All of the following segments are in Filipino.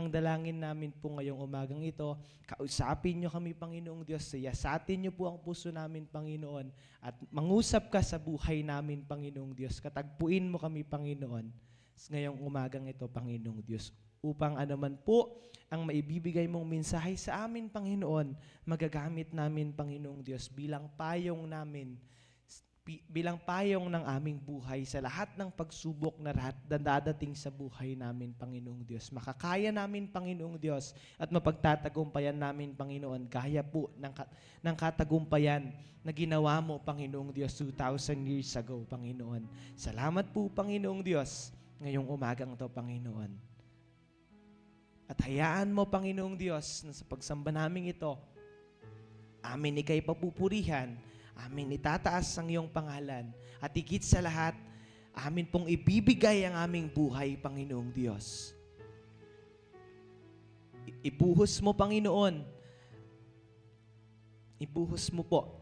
ang dalangin namin po ngayong umagang ito, kausapin niyo kami, Panginoong Diyos, siyasatin niyo po ang puso namin, Panginoon, at mangusap ka sa buhay namin, Panginoong Diyos. Katagpuin mo kami, Panginoon, ngayong umagang ito, Panginoong Diyos, upang anuman po ang maibibigay mong mensahe sa amin, Panginoon, magagamit namin, Panginoong Diyos, bilang payong namin, bilang payong ng aming buhay sa lahat ng pagsubok na dadating sa buhay namin, Panginoong Diyos. Makakaya namin, Panginoong Diyos, at mapagtatagumpayan namin, Panginoon, gaya po ng katagumpayan na ginawa mo, Panginoong Diyos, 2,000 years ago, Panginoon. Salamat po, Panginoong Diyos, ngayong umagang to, Panginoon. At hayaan mo, Panginoong Diyos, na sa pagsamba namin ito, amin ika'y papupurihan, amin itataas ang iyong pangalan, at higit sa lahat, amin pong ibibigay ang aming buhay, Panginoong Diyos. Ibuhos mo, Panginoon. Ibuhos mo po.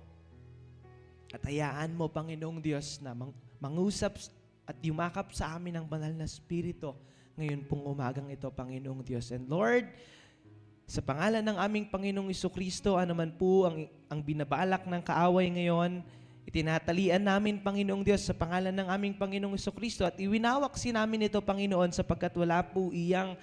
At hayaan mo, Panginoong Diyos, na mangusap at yumakap sa amin ang banal na Espiritu ngayon pong umagang ito, Panginoong Diyos. And Lord, sa pangalan ng aming Panginoong Jesucristo, anuman po ang binabalak ng kaaway ngayon, itinatalian namin, Panginoong Diyos, sa pangalan ng aming Panginoong Jesucristo, at iwinawak namin ito, Panginoon, sapagkat wala po iyang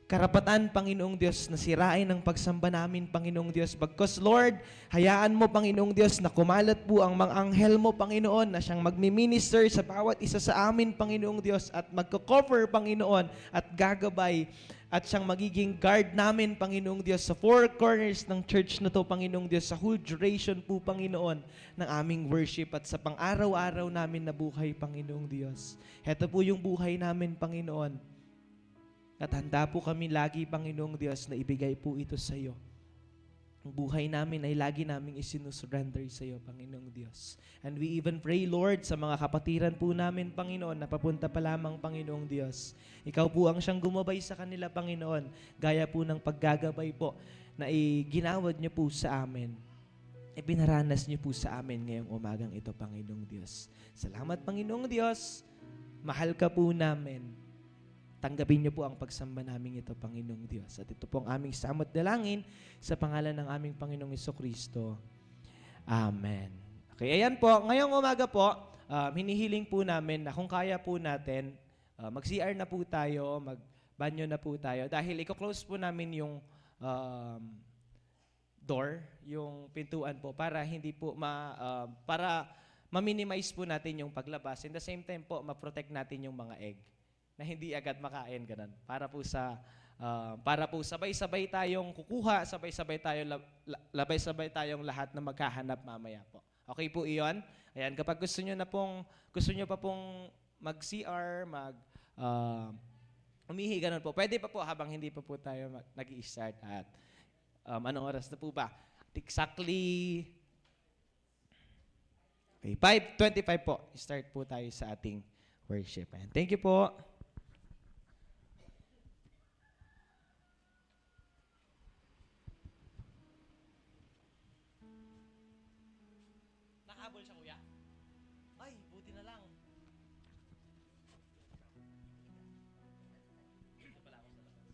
karapatan, Panginoong Diyos, na sirain ang pagsamba namin, Panginoong Diyos. Bagkus, Lord, hayaan mo, Panginoong Diyos, na kumalat po ang mga anghel mo, Panginoon, na siyang magmi-minister sa bawat isa sa amin, Panginoong Diyos, at magko-cover, Panginoon, at gagabay, at siyang magiging guard namin, Panginoong Diyos, sa four corners ng church na to, Panginoong Diyos, sa whole duration po, Panginoon, ng aming worship at sa pang-araw-araw namin na buhay, Panginoong Diyos. Heto po yung buhay namin, Panginoon. At handa po kami lagi, Panginoong Diyos, na ibigay po ito sa iyo. Ang buhay namin ay lagi naming isinusurrender sa iyo, Panginoong Diyos. And we even pray, Lord, sa mga kapatiran po namin, Panginoon, na papunta pa lamang, Panginoong Diyos. Ikaw po ang siyang gumabay sa kanila, Panginoon, gaya po ng paggagabay po na ginawad niyo po sa amin. Ipinaranas niyo po sa amin ngayong umagang ito, Panginoong Diyos. Salamat, Panginoong Diyos. Mahal ka po namin. Tanggapin niyo po ang pagsamba namin ito, Panginoong Diyos. At ito po ang aming samot dalangin sa pangalan ng aming Panginoong Jesucristo. Amen. Okay, ayan po. Ngayong umaga po, hinihiling po namin na kung kaya po natin, mag-CR na po tayo, mag-banyo na po tayo. Dahil i-close po namin yung door, yung pintuan po, para hindi po para ma-minimize po natin yung paglabas. In the same time po, ma-protect natin yung mga egg na hindi agad makain, ganun. Para po sabay-sabay tayong kukuha, sabay-sabay tayong lahat na magkahanap mamaya po. Okay po iyon? Ayan, kapag gusto niyo pa pong mag-CR, umihi, ganun po. Pwede pa po habang hindi pa po tayo nag-i-start at anong oras na po ba? Exactly 5:25 po. Start po tayo sa ating worship. Ayan. Thank you po. Nakahabol siya, kuya? Ay, buti na lang. Dito pala ako sa labas.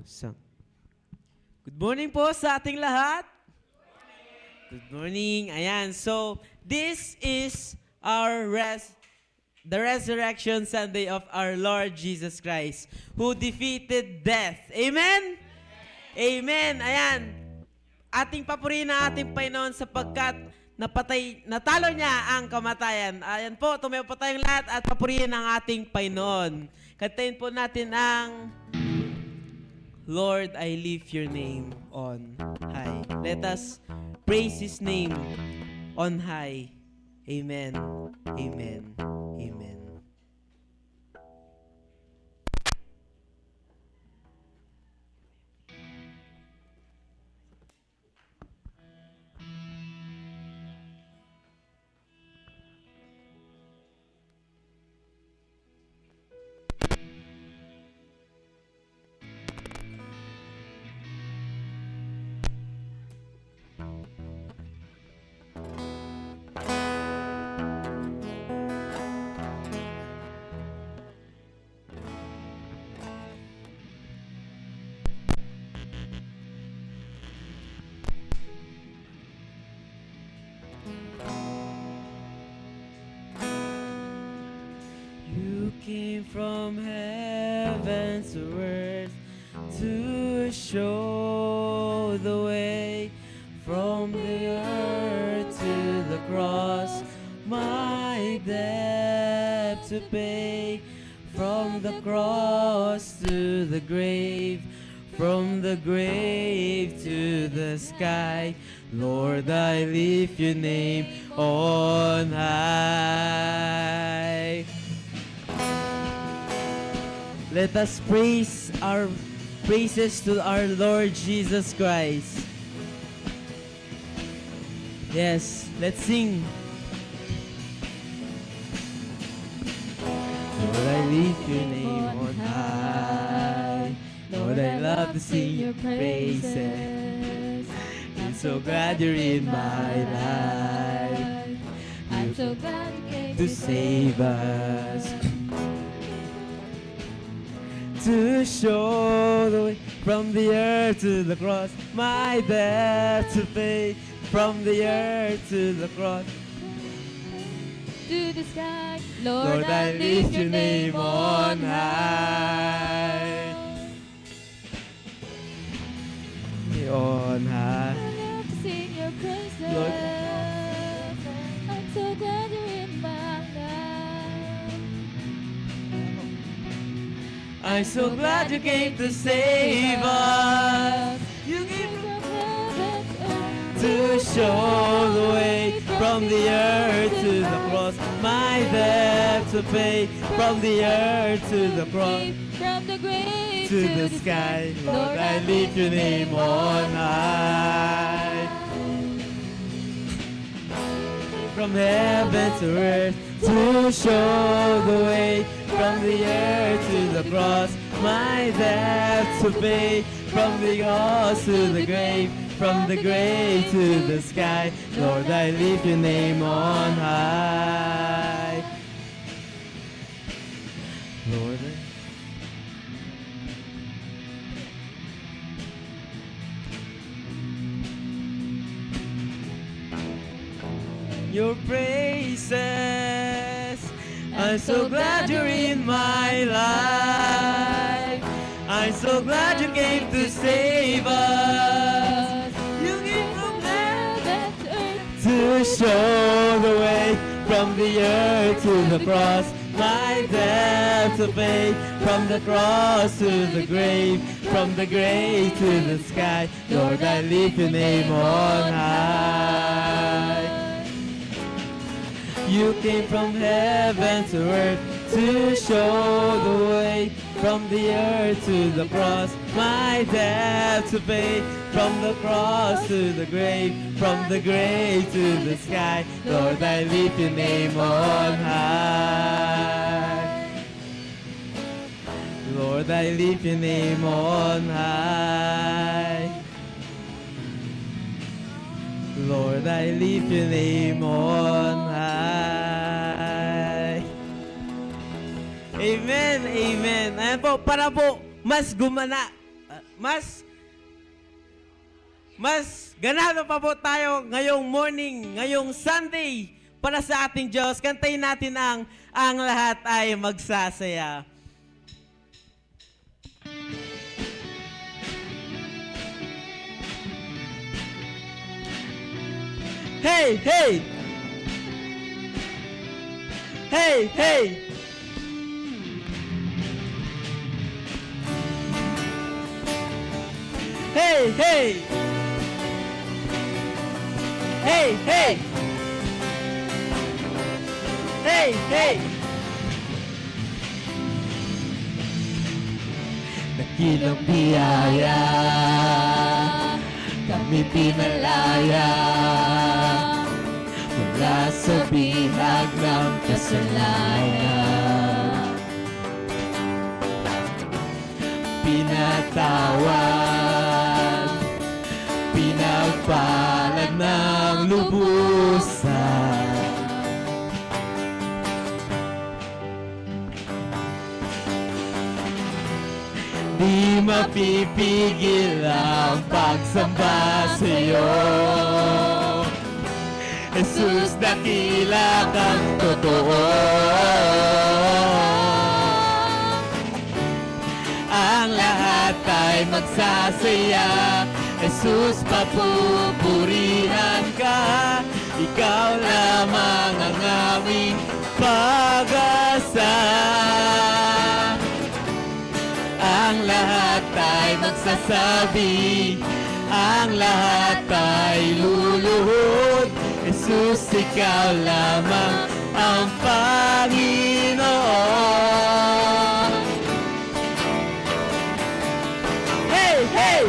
So, good morning po sa ating lahat. Good morning. Ayan. So, this is our the resurrection Sunday of our Lord Jesus Christ, who defeated death. Amen? Amen. Ayan. Ating papurihin ang ating Panginoon sapagkat natalo niya ang kamatayan. Ayan po, tumayo po tayong lahat at papurihin ang ating Panginoon. Kantahin po natin ang Lord, I lift your name on high. Let us praise His name on high. Amen. Amen. Amen. You came from heaven to earth to show the way, from the earth to the cross, my debt to pay, from the cross to the grave, from the grave to the sky. Lord, I lift your name on high. Let us praise our praises to our Lord Jesus Christ. Yes, let's sing. Lord, I lift your name on high. Lord, I love to sing your praises. I'm so glad you're in my life. I'm so glad you came To save us, to show the way, from the earth to the cross, my debt to pay, from the earth to the cross. to the sky. Lord, I lift your name on high. On high. I love to sing your praises. Lord. I'm so glad you're in my life. I'm so glad you came to save us. You came From heaven to show the way, from the earth to the cross, my debt to pay, from the earth to the cross, from the grave to the sky. Lord, I lift your name on high. From heaven to earth, to show the way, from the earth to the cross, my debt to pay, from the cross to the grave, from the grave to the sky. Lord, I lift your name on high. Lord, your praises. I'm so glad you're in my life. I'm so glad you came to save us. You came from heaven to show the way, from the earth to the cross, my debt to pay, from the cross to the grave, from the grave to the sky. Lord, I lift your name on high. You came from heaven to earth to show the way, from the earth to the cross, my debt to pay, from the cross to the grave, from the grave to the sky. Lord, I lift your name on high. Lord, I lift your name on high. Lord, I lift your name on high. Amen, amen. Ayan po, para po mas gumana. mas ganado pa po tayo ngayong morning, ngayong Sunday para sa ating Diyos. Kantayin natin ang lahat ay magsasaya. Hey, hey! Hey, hey! Hey, hey! Hey, hey! Hey, hey! Dakilang biyaya, kami pinalaya mula sa bihag ng kasalanan. Pinatawad, pinagpalad ng lubusan. Di mapipigil ang pagsamba sa'yo, Jesus, dakila kang totoo. Ang lahat ay magsasaya, Jesus, papupurihan ka. Ikaw lamang ang aming pag-asa. Ang lahat ay magsasabi, ang lahat ay luluhod, Jesus, ikaw lamang ang Panginoon. Hey, hey!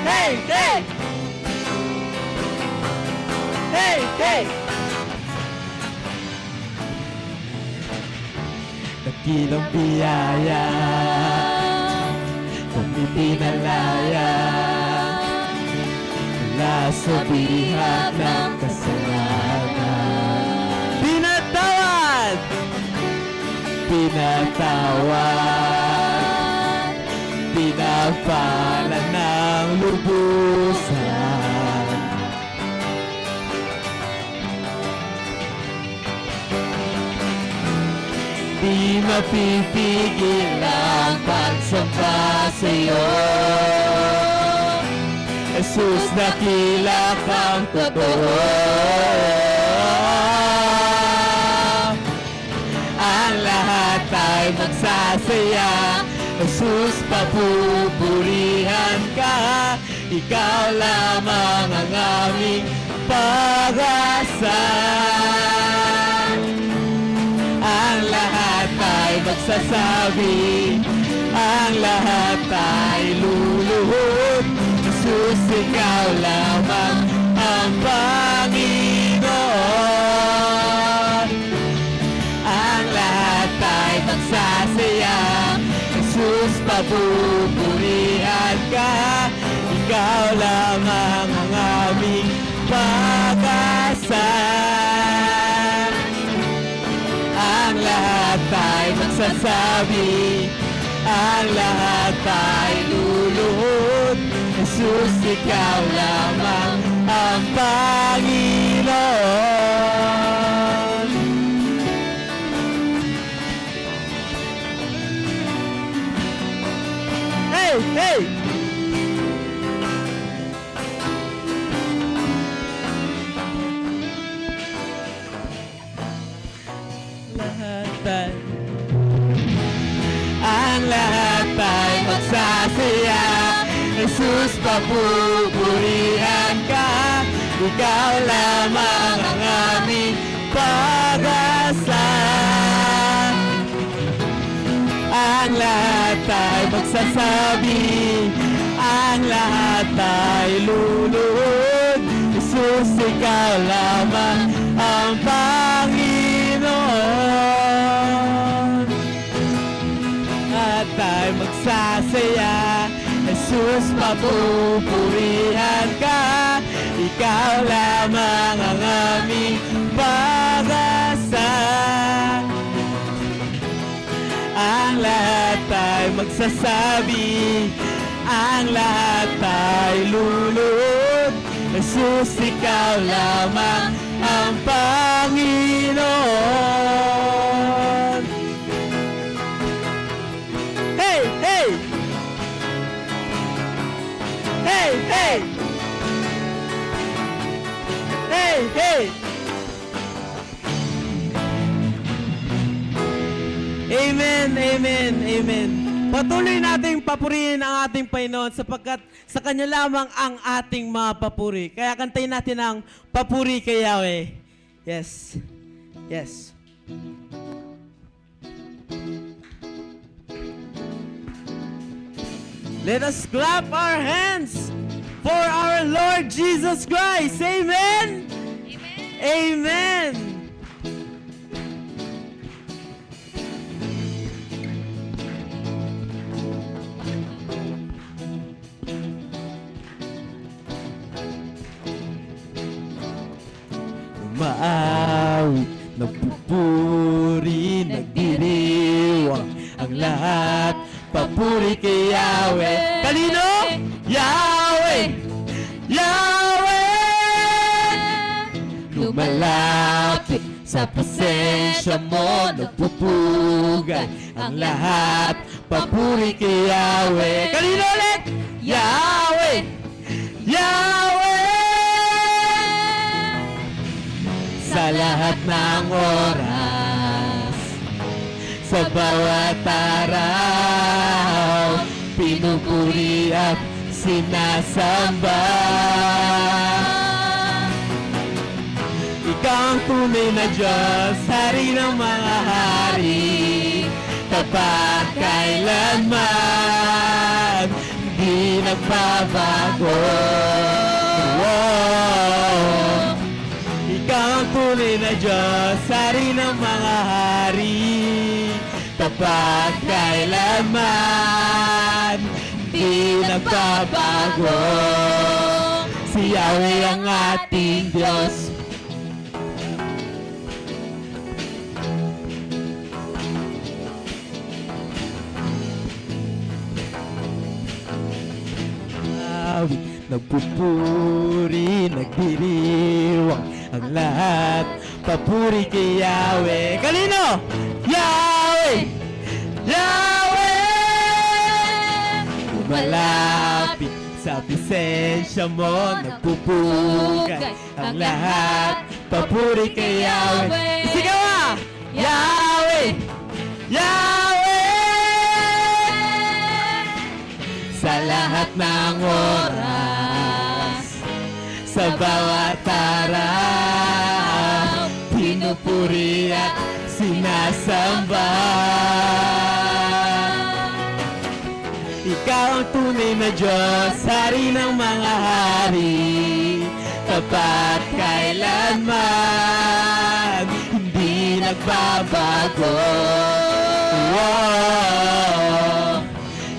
Hey, hey! Hey, hey! Dakilang biyaya, kami pinalaya mula sa bihag ng kasalanan. Pinatawad! Pinatawad, pinagpala ng lubusan. Di mapipigil ang pagsamba sa'yo, Jesus, dakila kang totoo. Ang lahat ay magsasaya, Jesus, papupurihan ka. Ikaw lamang ang aming pag-asa. Ang lahat ay magsasabi, ang lahat ay luluhod, Jesus, ikaw lamang ang Panginoon. Ang lahat ay magsasaya, Jesus, papupurihan ka. Ikaw lamang ang aming pag-asa. Ang lahat ay magsasabi, ang lahat ay luluhod, Jesus, ikaw lamang ang Panginoon. Hey, hey! Ang lahat ay magsasaya, Jesus, papupurihan ka. Ikaw lamang ang aming pag-asa. Ang lahat ay magsasabi, ang lahat ay luluhod, Jesus, ikaw lamang ang Panginoon. At ay magsasaya, Jesus, papupurihan ka. Ikaw lamang ang aming pag-asa. Ang lahat ay magsasaya, nagsasabi, ang lahat ay luluhod. Jesus, ikaw lamang ang Panginoon. Hey, hey! Hey, hey! Hey, hey! Amen, amen, amen. Patuloy nating papurihin ang ating Panginoon sapagkat sa Kanya lamang ang ating mapapuri. Kaya kantayin natin ang papuri kay Yahweh. Yes. Yes. Let us clap our hands for our Lord Jesus Christ. Amen. Amen. Umaawit, nagpupuri, nagdiriwang ang lahat. Papuri kay Yahweh. Kanino? Yahweh! Yahweh! Lumalapit sa presensya mo, nagpupugay ang lahat. Papuri kay Yahweh. Kanino ulit? Yahweh! Yahweh! Sa lahat ng oras, sa bawat araw, pinupuri at sinasamba. Ikaw ang tunay na Diyos, hari ng mga hari, tapat kailanman, di nagbabago. Wow. Ikaw ang tunay na Diyos, hari ng mga hari, tapat kailanman, di nagbabago. Si Yahweh ang ating Diyos. Nagpupuri, nagdiriwang ang lahat. Papuri kay Yahweh. Kanino? Yahweh! Yahweh! Malapit sa presensya mo, nagpupugay ang lahat. Papuri kay Yahweh. Sigaw nga! Yahweh! Yahweh! Sa lahat ng oras, sa bawat araw, pinupuri at sinasamba. Ikaw ang tunay na Diyos, hari ng mga hari, tapat kailanman, hindi nagbabago. Wow.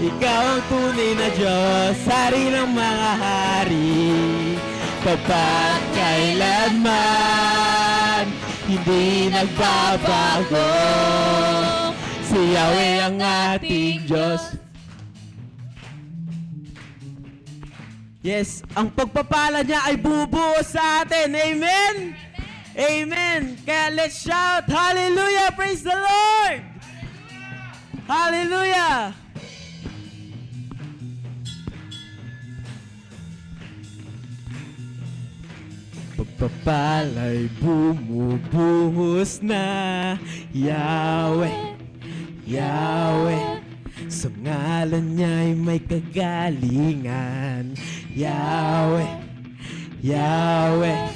Ikaw ang tunay na Diyos, hari ng mga hari, tapat kailanman, hindi nagbabago. Si Yahweh ang ating Diyos. Yes, ang pagpapala niya ay bubuo sa atin. Amen? Amen. Kaya let's shout, Hallelujah! Praise the Lord! Hallelujah! Pagpapala'y bumubuhos na, Yahweh, Yahweh. Sa ngalan niya'y may kagalingan, Yahweh, Yahweh.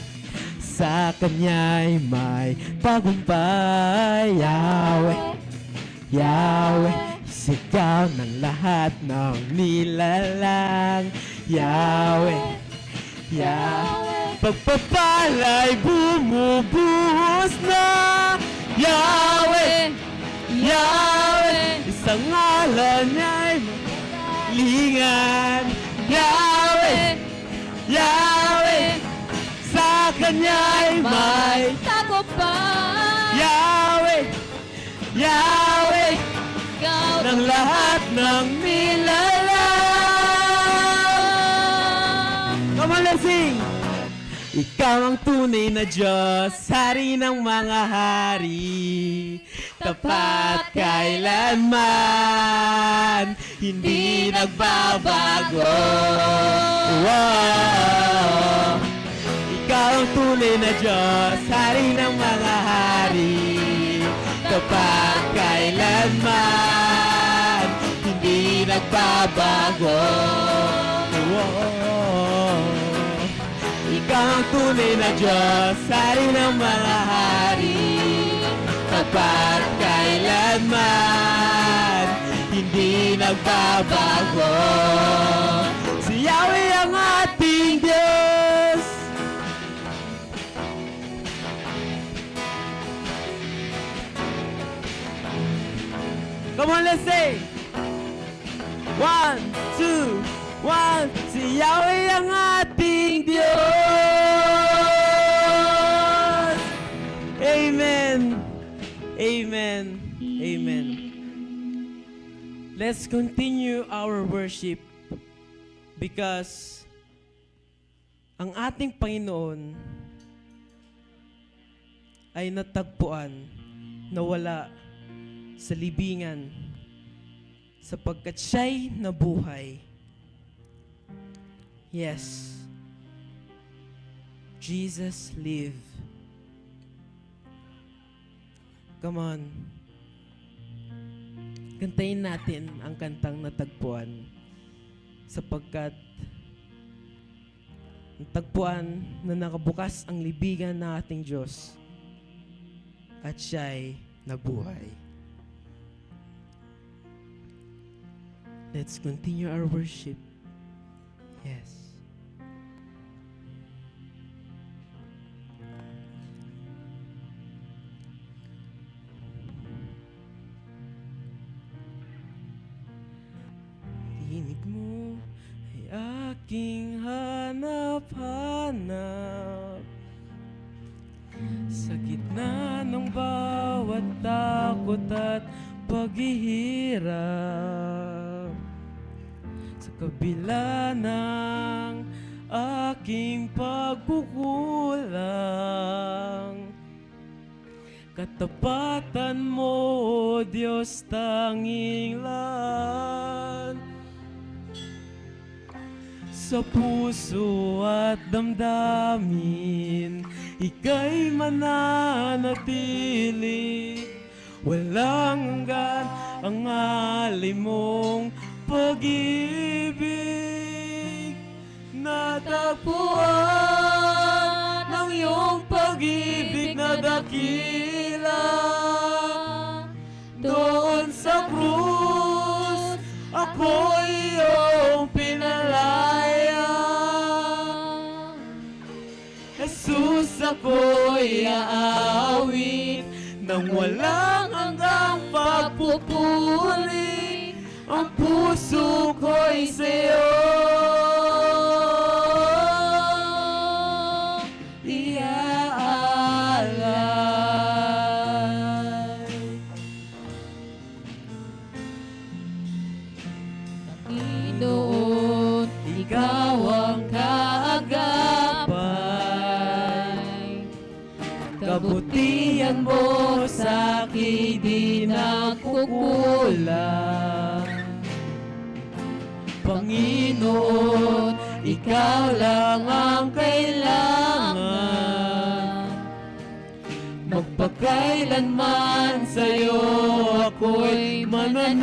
Sa Kanya'y may tagumpay, Yahweh, Yahweh. Sigaw ng lahat ng nilalang, Yahweh, Yahweh. Pagpapala'y bumubuhos na, Yahweh, Yahweh. Isang ngalan niya'y lingan, Yahweh, Yahweh. Sa Kanya'y may tagumpay. Yahweh, Yahweh. Ikaw Ng lahat ng kanyang nilalang. Come on, let's sing! Ikaw ang tunay na Diyos, hari ng mga hari, tapat kailanman, hindi nagbabago. Wow! Ikaw ang tunay na Diyos, hari ng mga hari, tapat kailanman, hindi nagbabago. Wow! Ikaw ang tunay na Diyos, hari ng mga hari, tapat kailanman, hindi nagbabago. Si Yahweh ang ating Diyos. Come on, let's say. 1, 2, 1. Si Yahweh ang ating Diyos. Amen. Amen. Amen. Let's continue our worship because ang ating Panginoon ay natagpuan na wala sa libingan sapagkat siya'y nabuhay. Yes, Jesus live. Come on. Kantayin natin ang kantang natagpuan sapagkat natagpuan na nakabukas ang libingan ng ating Diyos at siya'y nabuhay. Let's continue our worship. Yes. Tinig mo ay aking hanap-hanap sa gitna ng bawat takot at paghihirap, sa kabila ng aking pagkukulang. Katapatan mo, O Diyos, tanging lan. Sa puso at damdamin, ika'y mananatili. Walang hanggan ang alay mong pag-ibig. Natagpuan ng iyong pag-ibig na dakila. Doon sa krus, ako'y iyong pinalaya. Jesus, ako'y aawit nang walang hanggang pagpupuri. Ang puso ko'y sa'yo iaalay. Panginoon, Ikaw ang kaagapay, kabutihan mo sa'kin di nagkukulang. Panginoon, Ikaw lang ang kailangan. Magpakailanman sa'yo ako'y mananahan.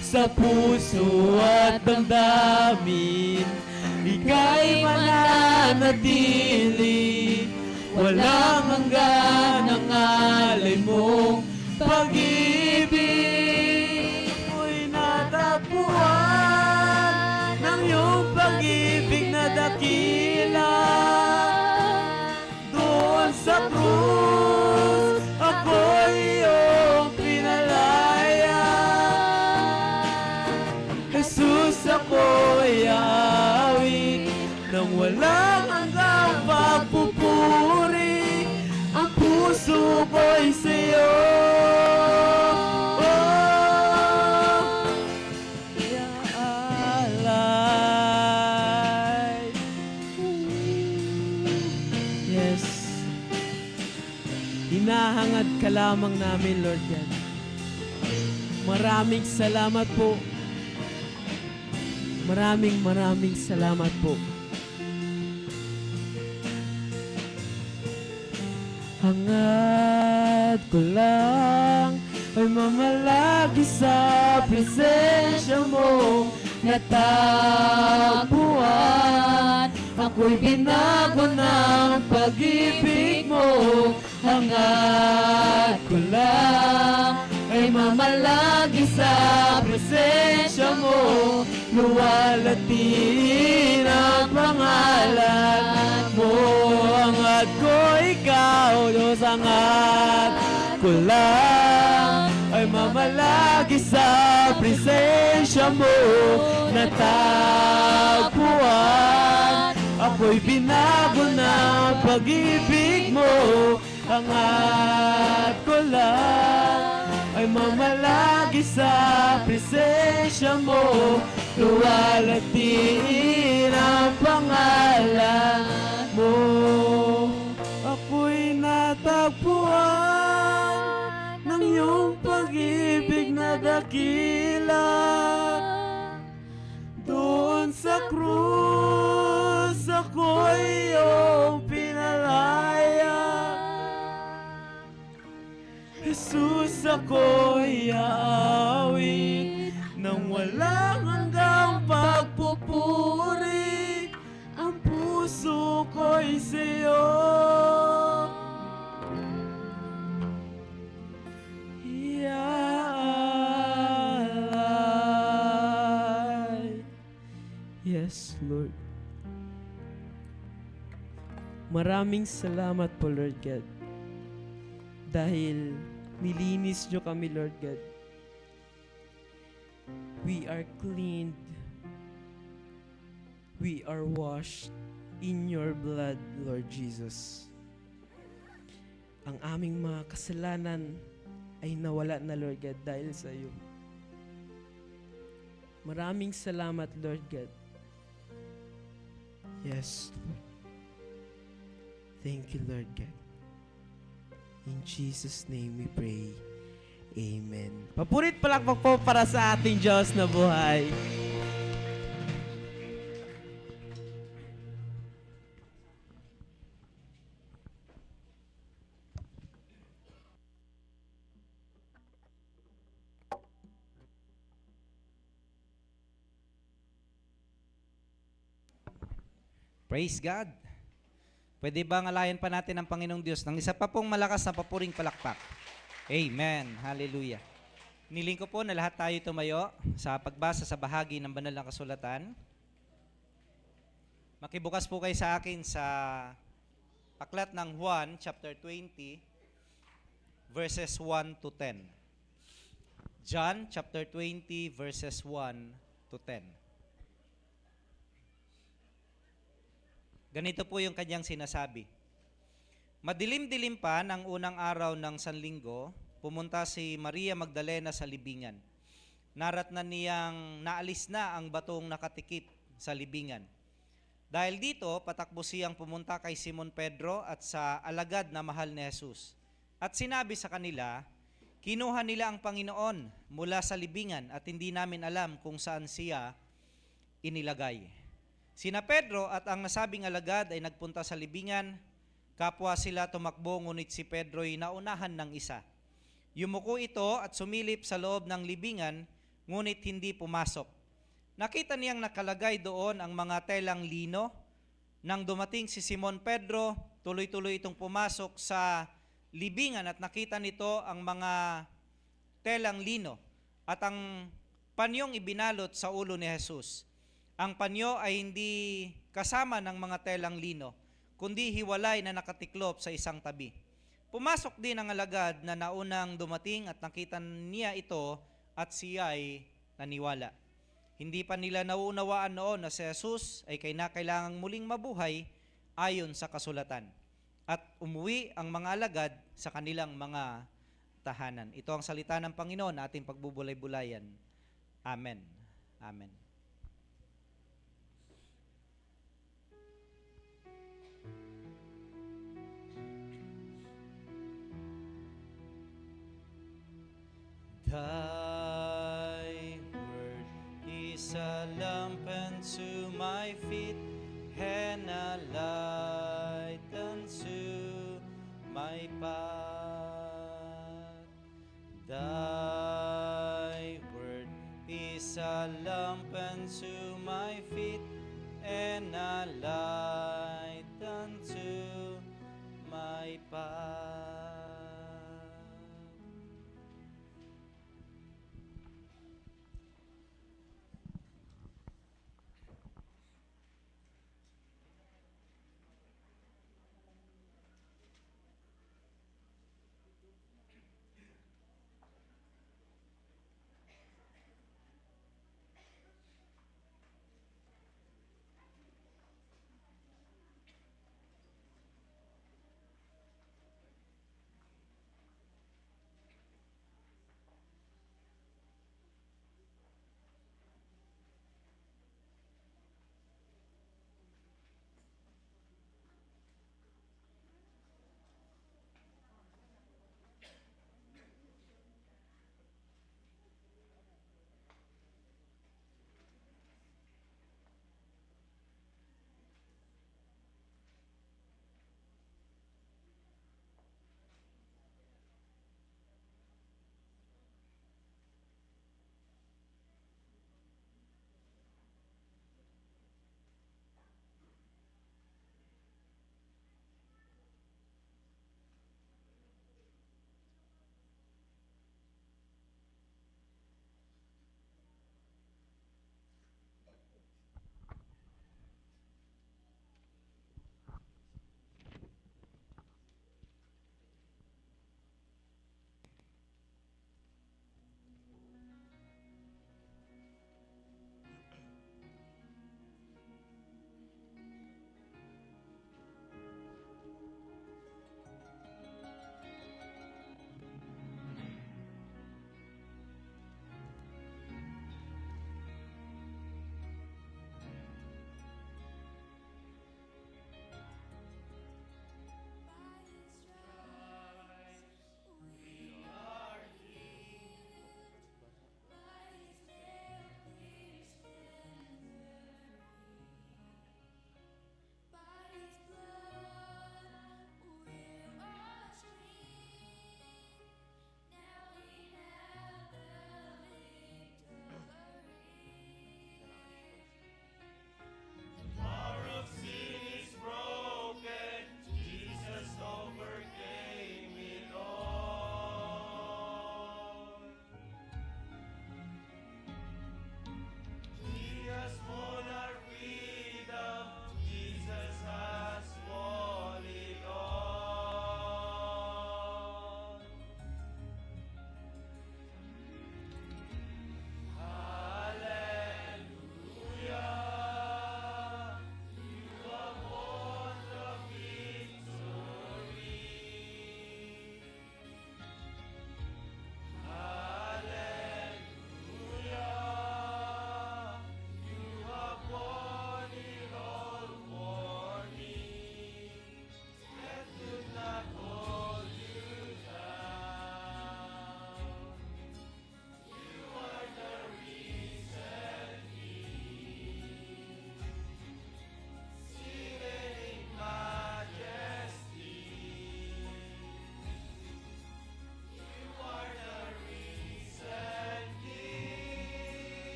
Sa puso at damdamin, ika'y mananatili. Walang hanggan ang alay mong pag-ibig. Ako'y natagpuan ng iyong pag-ibig na dakila. Doon sa krus, ako'y iyong pinalaya. Jesus, ako'y aawit nang walang hanggang pagpupuri. Ang puso ko'y sa'yo Hinahangad ka lamang namin, Lord God. Maraming salamat po. Maraming salamat po. Hangad ko lang ay mamalagi sa presensya mo. Natagpuan, ako'y binago ng pag-ibig mo. Hangad ko lang ay mamalagi sa presensya mo. Luwalatiin ang pangalan mo. Hangad ko ikaw, Diyos, hangad ko lang ay mamalagi sa presensya mo. Natagpuan, ako'y binago ng pag-ibig mo. Hangad ko lang ay mamalagi sa presensya mo. Luwalatiin ang pangalan mo. Ako'y natagpuan ng iyong pag-ibig na dakila. Doon sa krus ako'y iyong pinalaya. Jesus, ako'y aawit nang walang hanggang pagpupuri. Ang puso ko'y sa'yo iaalay. Yes, Lord. Maraming salamat po, Lord God. Dahil nilinis nyo kami, Lord God. We are cleaned. We are washed in your blood, Lord Jesus. Ang aming mga kasalanan ay nawala na, Lord God, dahil sa iyo. Maraming salamat, Lord God. Yes, Lord. Thank you, Lord God. In Jesus' name we pray. Amen. Papurit palakpak po para sa ating Diyos na buhay. Praise God. Pwede ba ngalayan pa natin ang Panginoong Diyos ng isa pa pong malakas na papuring palakpak? Amen. Hallelujah. Niling ko po na lahat tayo tumayo sa pagbasa sa bahagi ng banal na kasulatan. Makibukas po kayo sa akin sa aklat ng Juan, chapter 20, verses 1 to 10. John, chapter 20, verses 1 to 10. Ganito po yung kanyang sinasabi. Madilim-dilim pa ng unang araw ng Sanlinggo, pumunta si Maria Magdalena sa libingan. Naratnan niyang naalis na ang batong nakatikip sa libingan. Dahil dito, patakbo siyang pumunta kay Simon Pedro at sa alagad na mahal ni Jesus. At sinabi sa kanila, kinuha nila ang Panginoon mula sa libingan at hindi namin alam kung saan siya inilagay. Sina Pedro at ang nasabing alagad ay nagpunta sa libingan. Kapwa sila tumakbo, ngunit si Pedro'y naunahan ng isa. Yumuko ito at sumilip sa loob ng libingan, ngunit hindi pumasok. Nakita niyang nakalagay doon ang mga telang lino. Nang dumating si Simon Pedro, tuloy-tuloy itong pumasok sa libingan at nakita nito ang mga telang lino at ang panyong ibinalot sa ulo ni Jesus. Ang panyo ay hindi kasama ng mga telang lino, kundi hiwalay na nakatiklop sa isang tabi. Pumasok din ang alagad na naunang dumating at nakita niya ito at siya ay naniwala. Hindi pa nila nauunawaan noon na si Jesus ay kailangang muling mabuhay ayon sa kasulatan. At umuwi ang mga alagad sa kanilang mga tahanan. Ito ang salita ng Panginoon na ating pagbubulay-bulayan. Amen. Amen. Thy word is a lamp unto my feet and a light unto my path. Thy word is a lamp unto my feet and a light unto my path.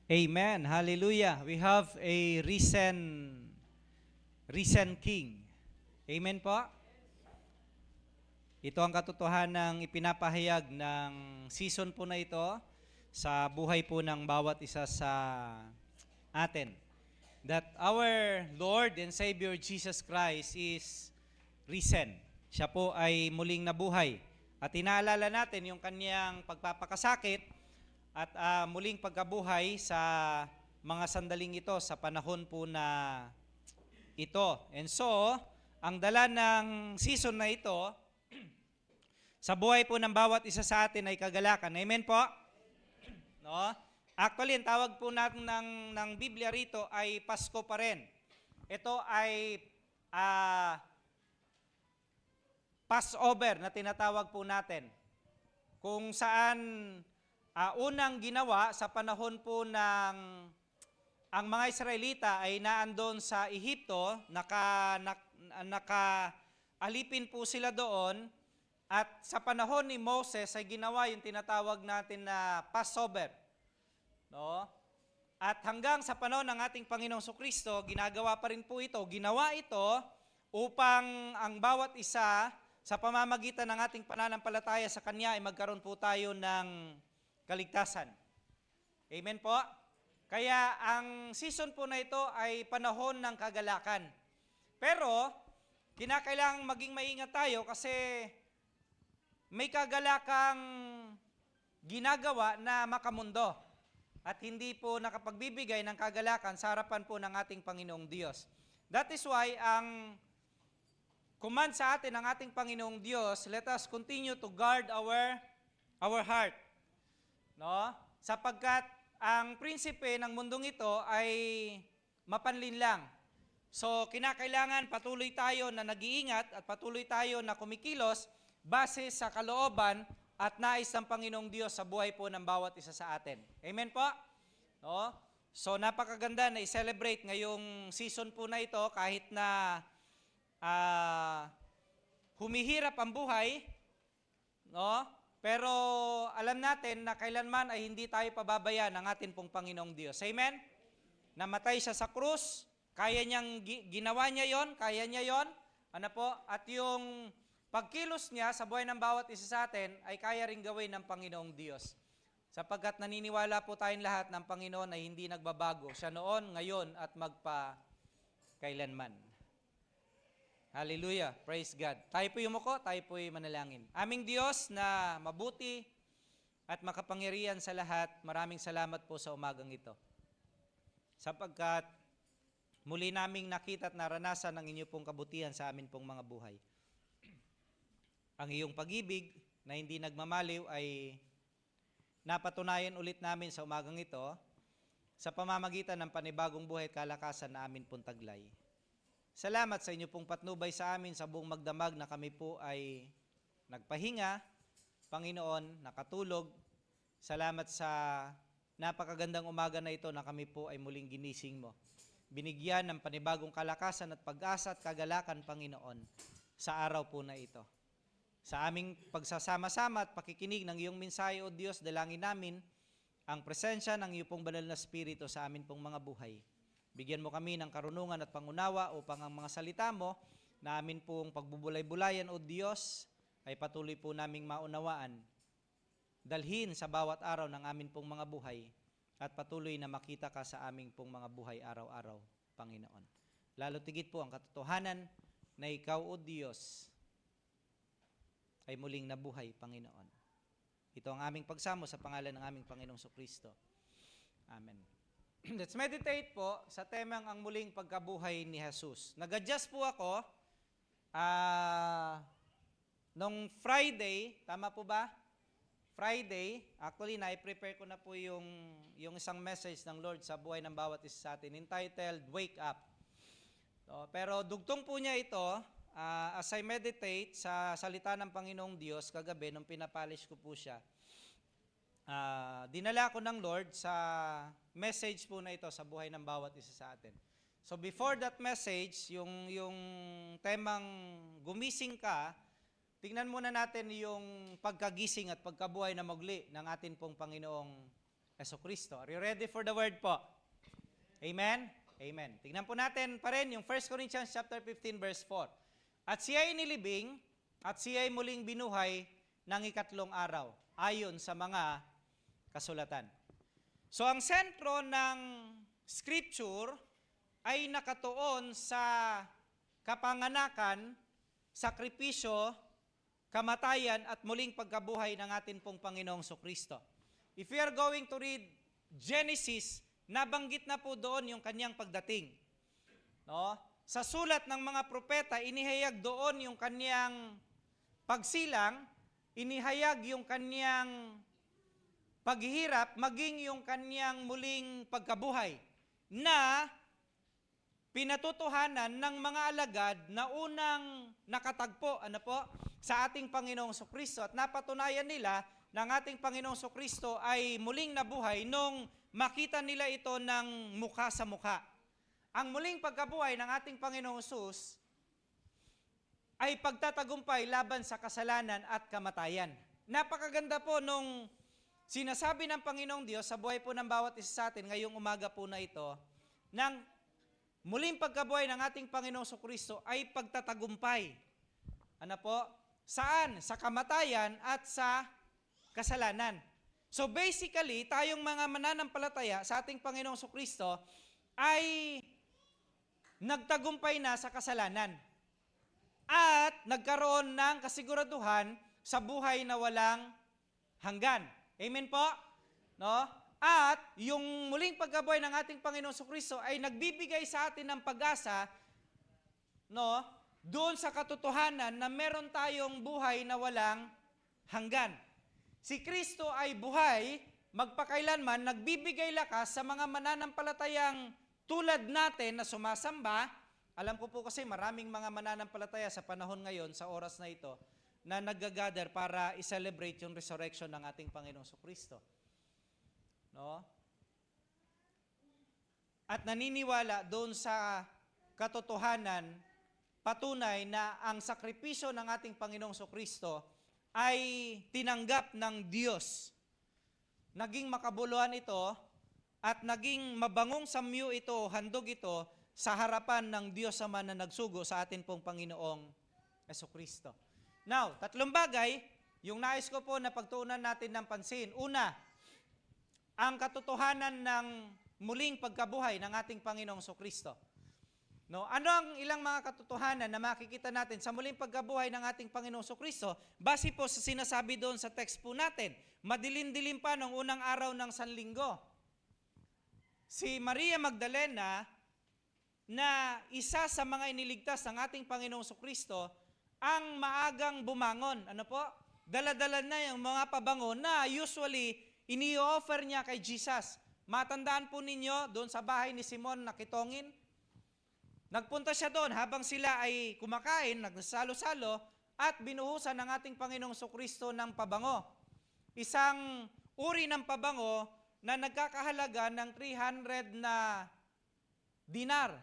Amen. Hallelujah. We have a risen King. Amen po. Ito ang katotohanang ipinapahayag ng season po na ito sa buhay po ng bawat isa sa atin. That our Lord and Savior Jesus Christ is risen. Siya po ay muling nabuhay. At inaalala natin yung kanyang pagpapakasakit at muling pagkabuhay sa mga sandaling ito sa panahon po na ito. And so, ang dala ng season na ito sa buhay po ng bawat isa sa atin ay kagalakan. Amen po? No? Actually, ang tawag po natin ng Biblia rito ay Pasko pa rin. Ito ay Passover na tinatawag po natin. Kung saan unang ginawa sa panahon po ng ang mga Israelita ay naandon sa Ehipto, alipin po sila doon, at sa panahon ni Moses ay ginawa yung tinatawag natin na Passover. No? At hanggang sa panahon ng ating Panginoong Sukristo, ginagawa pa rin po ito. Ginawa ito upang ang bawat isa sa pamamagitan ng ating pananampalataya sa Kanya ay magkaroon po tayo ng kaligtasan. Amen po? Kaya ang season po na ito ay panahon ng kagalakan. Pero, kinakailangang maging maingat tayo kasi may kagalakang ginagawa na makamundo at hindi po nakapagbibigay ng kagalakan sa harapan po ng ating Panginoong Diyos. That is why ang command sa atin ng ating Panginoong Diyos, let us continue to guard our heart. No? Sapagkat ang prinsipe ng mundong ito ay mapanlin lang. So, kinakailangan patuloy tayo na nag-iingat at patuloy tayo na kumikilos base sa kalooban at nais ng Panginoong Diyos sa buhay po ng bawat isa sa atin. Amen po? No? So, napakaganda na i-celebrate ngayong season po na ito kahit na humihirap ang buhay, no? Pero alam natin na kailanman ay hindi tayo pababayaan ng atin pong Panginoong Diyos. Amen? Namatay siya sa krus, ginawa niya yon, kaya niya yon, ano po? At yung pagkilos niya sa buhay ng bawat isa sa atin ay kaya ring gawin ng Panginoong Diyos. Sapagkat naniniwala po tayong lahat ng Panginoon ay hindi nagbabago. Siya noon, ngayon, at magpa-kailanman. Hallelujah. Praise God. Tayo po yumuko, tayo po manalangin. Aming Diyos na mabuti at makapangyarihan sa lahat, maraming salamat po sa umagang ito. Sapagkat muli naming nakita at naranasan ang inyo pong kabutihan sa amin pong mga buhay. Ang iyong pag-ibig na hindi nagmamaliw ay napatunayan ulit namin sa umagang ito sa pamamagitan ng panibagong buhay at kalakasan na amin pong taglay. Salamat sa inyo pong patnubay sa amin sa buong magdamag na kami po ay nagpahinga, Panginoon, nakatulog. Salamat sa napakagandang umaga na ito na kami po ay muling ginising mo. Binigyan ng panibagong kalakasan at pag-asa at kagalakan, Panginoon, sa araw po na ito. Sa aming pagsasama-sama at pakikinig ng iyong mensahe, O Diyos, dalangin namin ang presensya ng iyong pong banal na Espiritu sa amin pong mga buhay. Bigyan mo kami ng karunungan at pangunawa upang ang mga salita mo na amin pong pagbubulay-bulayan, O Diyos, ay patuloy po naming maunawaan. Dalhin sa bawat araw ng amin pong mga buhay at patuloy na makita ka sa aming pong mga buhay araw-araw, Panginoon. Lalo tigit po ang katotohanan na ikaw, O Diyos, ay muling nabuhay, Panginoon. Ito ang aming pagsamo sa pangalan ng aming Panginoong Sukristo. Amen. Let's meditate po sa temang ang muling pagkabuhay ni Jesus. Nag-adjust po ako nung Friday, tama po ba? Friday, actually na-prepare ko na po yung isang message ng Lord sa buhay ng bawat isa sa atin, entitled, Wake Up. So, pero dugtong po niya ito, as I meditate sa salita ng Panginoong Diyos kagabi, nung pinapolish ko po siya, dinala ko ng Lord sa message po na ito sa buhay ng bawat isa sa atin. So before that message, yung temang gumising ka, tingnan muna natin yung pagkagising at pagkabuhay na mugli ng atin pong Panginoong Kristo. Are you ready for the word po? Amen? Amen. Tingnan po natin pa rin yung 1 Corinthians chapter 15 verse 4. At siya ay nilibing at siya ay muling binuhay ng ikatlong araw ayon sa mga kasulatan. So ang sentro ng scripture ay nakatuon sa kapanganakan, sakripisyo, kamatayan at muling pagkabuhay ng atin pong Panginoong Kristo. If we are going to read Genesis, nabanggit na po doon yung kanyang pagdating. No? Sa sulat ng mga propeta, inihayag doon yung kanyang pagsilang, inihayag yung kanyang paghihirap, maging yung kanyang muling pagkabuhay na pinatutuhanan ng mga alagad na unang nakatagpo sa ating Panginoong Kristo at napatunayan nila na ang ating Panginoong Kristo ay muling nabuhay nung makita nila ito ng mukha sa mukha. Ang muling pagkabuhay ng ating Panginoong Sus ay pagtatagumpay laban sa kasalanan at kamatayan. Napakaganda po nung sinasabi ng Panginoong Diyos sa buhay po ng bawat isa sa atin ngayong umaga po na ito, ng muling pagkabuhay ng ating Panginoong Kristo ay pagtatagumpay. Ano po? Saan? Sa kamatayan at sa kasalanan. So basically, tayong mga mananampalataya sa ating Panginoong Kristo ay nagtagumpay na sa kasalanan at nagkaroon ng kasiguraduhan sa buhay na walang hanggan. Amen po? No? At yung muling pagkabuhay ng ating Panginoong Kristo ay nagbibigay sa atin ng pag-asa, no, doon sa katotohanan na meron tayong buhay na walang hanggan. Si Kristo ay buhay, magpakailanman, nagbibigay lakas sa mga mananampalatayang tulad natin na sumasamba. Alam ko po kasi maraming mga mananampalataya sa panahon ngayon, sa oras na ito, na nag-gather para i-celebrate yung resurrection ng ating Panginoong Kristo. No? At naniniwala doon sa katotohanan, patunay na ang sakripisyo ng ating Panginoong Kristo ay tinanggap ng Diyos. Naging makabuluhan ito at naging mabangong samyo ito, handog ito sa harapan ng Diyos Ama na nagsugo sa atin pong Panginoong Kristo. Now, tatlong bagay, yung nais ko po na pagtuunan natin ng pansin. Una, ang katotohanan ng muling pagkabuhay ng ating Panginoong Kristo. No, ano ang ilang mga katotohanan na makikita natin sa muling pagkabuhay ng ating Panginoong Kristo? Base po sa sinasabi doon sa text po natin, madilim-dilim pa nung unang araw ng Sanlinggo. Si Maria Magdalena, na isa sa mga iniligtas ng ating Panginoong Kristo, ang maagang bumangon. Ano po? Dala-dala na yung mga pabango na usually ini-offer niya kay Jesus. Matandaan po ninyo doon sa bahay ni Simon na kitongin. Nagpunta siya doon habang sila ay kumakain, nagsalo-salo, at binuhusan ng ating Panginoong Kristo ng pabango. Isang uri ng pabango na nagkakahalaga ng 300 na dinar.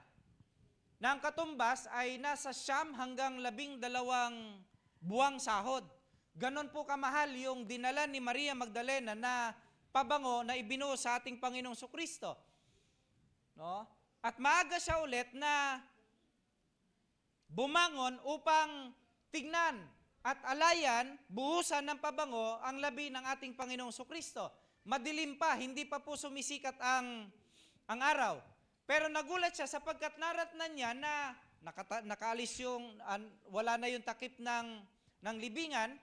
Na ang katumbas ay nasa 9 hanggang 12 buwang sahod. Ganon po kamahal yung dinala ni Maria Magdalena na pabango na ibinuhos sa ating Panginoong Kristo. No? At maaga siya ulit na bumangon upang tignan at alayan, buhusan ng pabango ang labi ng ating Panginoong Kristo. Madilim pa, hindi pa po sumisikat ang araw. Pero nagulat siya sapagkat naratnan niya na nakaalis yung, wala na yung takip ng libingan,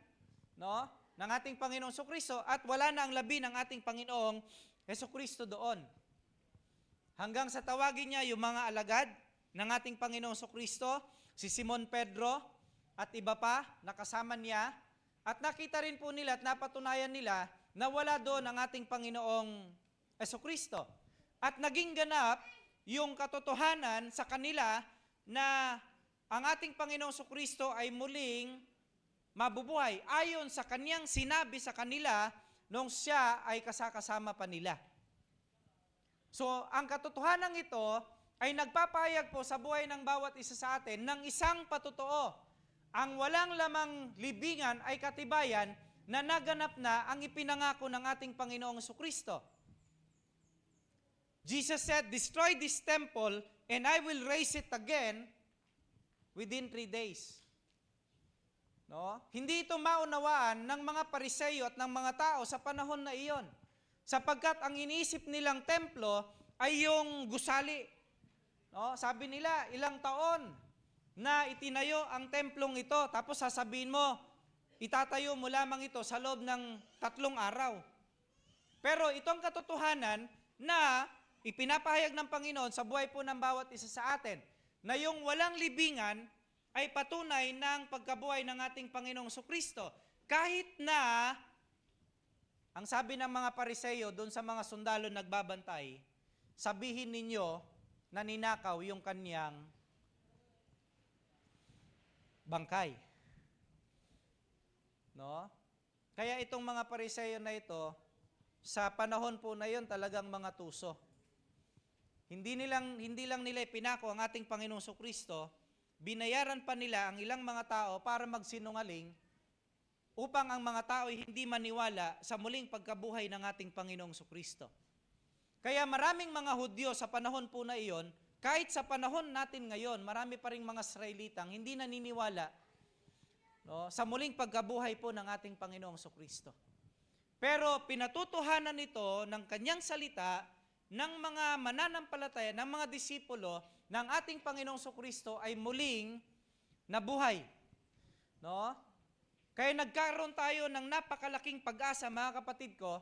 no, ng ating Panginoong Kristo at wala na ang labi ng ating Panginoong Kristo doon. Hanggang sa tawagin niya yung mga alagad ng ating Panginoong Kristo, si Simon Pedro at iba pa na kasama niya, at nakita rin po nila at napatunayan nila na wala doon ang ating Panginoong Kristo. At naging ganap yung katotohanan sa kanila na ang ating Panginoong Kristo ay muling mabubuhay ayon sa kanyang sinabi sa kanila nung siya ay kasakasama pa nila. So, ang katotohanan ito ay nagpapahayag po sa buhay ng bawat isa sa atin ng isang patotoo. Ang walang lamang libingan ay katibayan na naganap na ang ipinangako ng ating Panginoong Kristo. Jesus said, destroy this temple and I will raise it again within 3 days. No? Hindi ito maunawaan ng mga Pariseo at ng mga tao sa panahon na iyon. Sapagkat ang iniisip nilang templo ay yung gusali. No? Sabi nila, ilang taon na itinayo ang templong ito, tapos sasabihin mo, itatayo mo lamang ito sa loob ng 3 araw. Pero ito ang katotohanan na ipinapahayag ng Panginoon sa buhay po ng bawat isa sa atin, na yung walang libingan ay patunay ng pagkabuhay ng ating Panginoong Sukristo. Kahit na, ang sabi ng mga Pariseo doon sa mga sundalo nagbabantay, sabihin ninyo na ninakaw yung kanyang bangkay. No? Kaya itong mga Pariseo na ito, sa panahon po na yon talagang mga tuso. Hindi lang nila ipinako ang ating Panginoong Sukristo, binayaran pa nila ang ilang mga tao para magsinungaling upang ang mga tao ay hindi maniwala sa muling pagkabuhay ng ating Panginoong Sukristo. Kaya maraming mga Hudyo sa panahon po na iyon, kahit sa panahon natin ngayon, marami pa ring mga Israelitang hindi naniniwala, no, sa muling pagkabuhay po ng ating Panginoong Sukristo. Pero pinatutuhanan ito ng kanyang salita ng mga mananampalataya, ng mga disipulo ng ating Panginoong Sukristo ay muling nabuhay. No? Kaya nagkaroon tayo ng napakalaking pag-asa, mga kapatid ko,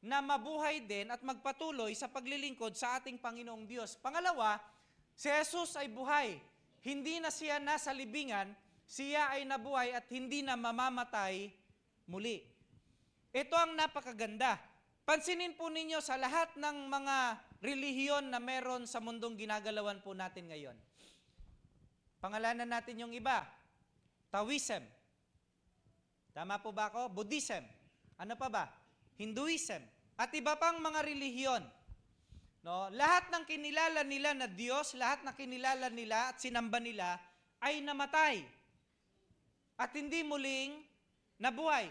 na mabuhay din at magpatuloy sa paglilingkod sa ating Panginoong Diyos. Pangalawa, si Jesus ay buhay. Hindi na siya nasa libingan, siya ay nabuhay at hindi na mamamatay muli. Ito ang napakaganda. Pansinin po ninyo sa lahat ng mga relihiyon na meron sa mundong ginagalawan po natin ngayon. Pangalanan natin yung iba. Taoism. Tama po ba ako? Buddhism. Ano pa ba? Hinduism. At iba pang mga relihiyon. No? Lahat ng kinilala nila na Diyos, lahat na kinilala nila at sinamba nila ay namatay. At hindi muling nabuhay.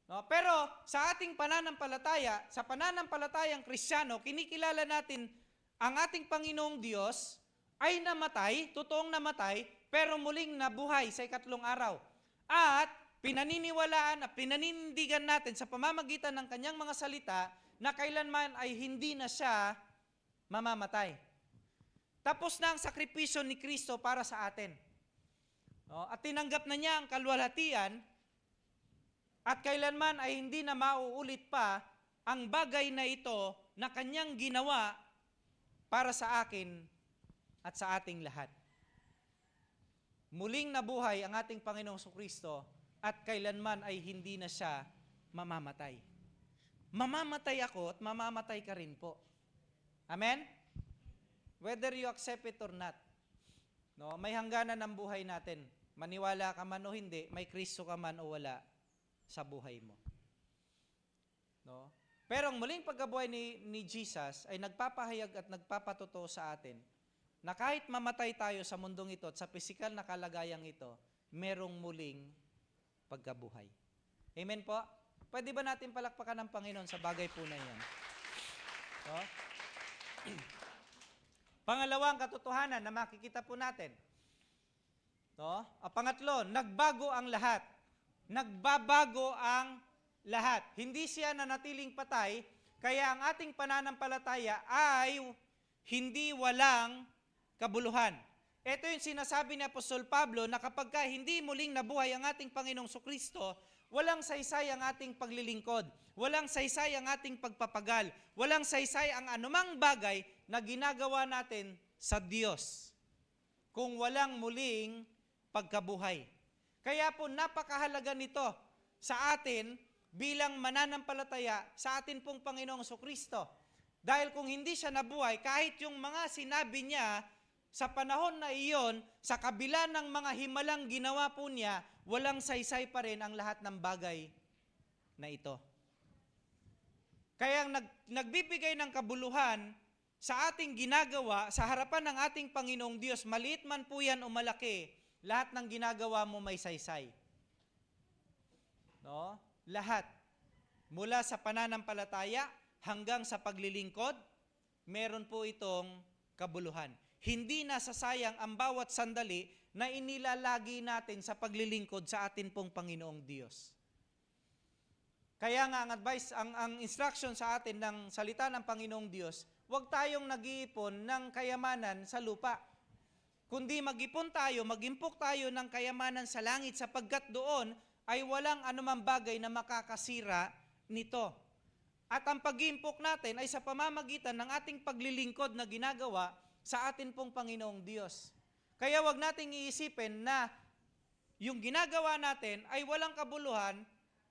No, pero sa ating pananampalataya, sa pananampalatayang Kristiyano, kinikilala natin ang ating Panginoong Diyos ay namatay, totoong namatay, pero muling nabuhay sa 3 araw. At pinaniniwalaan at pinaninindigan natin sa pamamagitan ng kanyang mga salita na kailanman ay hindi na siya mamamatay. Tapos na ang sakripisyo ni Kristo para sa atin. No, at tinanggap na niya ang kalwalhatian. At kailanman ay hindi na mauulit pa ang bagay na ito na kanyang ginawa para sa akin at sa ating lahat. Muling nabuhay ang ating Panginoong Sukristo at kailanman ay hindi na siya mamamatay. Mamamatay ako at mamamatay ka rin po. Amen? Whether you accept it or not. No, may hangganan ang buhay natin. Maniwala ka man o hindi, may Kristo ka man o wala sa buhay mo. No? Pero ang muling pagkabuhay ni Jesus ay nagpapahayag at nagpapatotoo sa atin na kahit mamatay tayo sa mundong ito at sa pisikal na kalagayang ito, merong muling pagkabuhay. Amen po? Pwede ba natin palakpakan ng Panginoon sa bagay po na yan? No? Pangalawang katotohanan na makikita po natin. No? Pangatlo, nagbago ang lahat. Nagbabago ang lahat. Hindi siya nanatiling patay, kaya ang ating pananampalataya ay hindi walang kabuluhan. Ito yung sinasabi ni Apostol Pablo na kapag hindi muling nabuhay ang ating Panginoong Sukristo, walang saysay ang ating paglilingkod, walang saysay ang ating pagpapagal, walang saysay ang anumang bagay na ginagawa natin sa Diyos kung walang muling pagkabuhay. Kaya po napakahalaga nito sa atin bilang mananampalataya sa atin pong Panginoong Sukristo. Dahil kung hindi siya nabuhay, kahit yung mga sinabi niya sa panahon na iyon, sa kabila ng mga himalang ginawa po niya, walang saysay pa rin ang lahat ng bagay na ito. Kaya nagbibigay ng kabuluhan sa ating ginagawa, sa harapan ng ating Panginoong Diyos, maliit man po yan o malaki, lahat ng ginagawa mo may saysay. No? Lahat. Mula sa pananampalataya hanggang sa paglilingkod, meron po itong kabuluhan. Hindi nasasayang ang bawat sandali na inilalagi natin sa paglilingkod sa atin pong Panginoong Diyos. Kaya nga ang advice, ang instruction sa atin ng salita ng Panginoong Diyos, huwag tayong nag-iipon ng kayamanan sa lupa. Kundi mag-ipon tayo, mag-impok tayo ng kayamanan sa langit sapagkat doon ay walang anumang bagay na makakasira nito. At ang pag-iimpok natin ay sa pamamagitan ng ating paglilingkod na ginagawa sa atin pong Panginoong Diyos. Kaya wag nating iisipin na yung ginagawa natin ay walang kabuluhan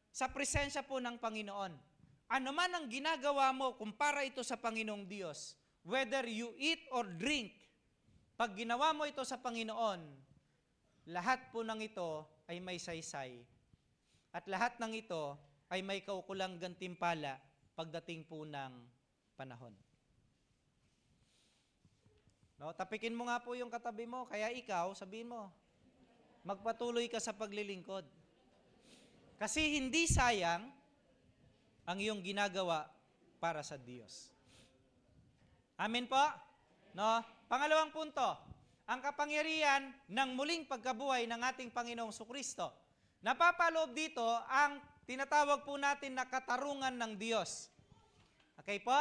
sa presensya po ng Panginoon. Ano man ang ginagawa mo kumpara ito sa Panginoong Diyos, whether you eat or drink, pag ginawa mo ito sa Panginoon, lahat po ng ito ay may saysay. At lahat ng ito ay may kaukulang gantimpala pagdating po ng panahon. No, tapikin mo nga po yung katabi mo, kaya ikaw, sabihin mo, magpatuloy ka sa paglilingkod. Kasi hindi sayang ang iyong ginagawa para sa Diyos. Amen po? No? Pangalawang punto, ang kapangyarihan ng muling pagkabuhay ng ating Panginoong Sukristo. Napapaloob dito ang tinatawag po natin na katarungan ng Diyos. Okay po?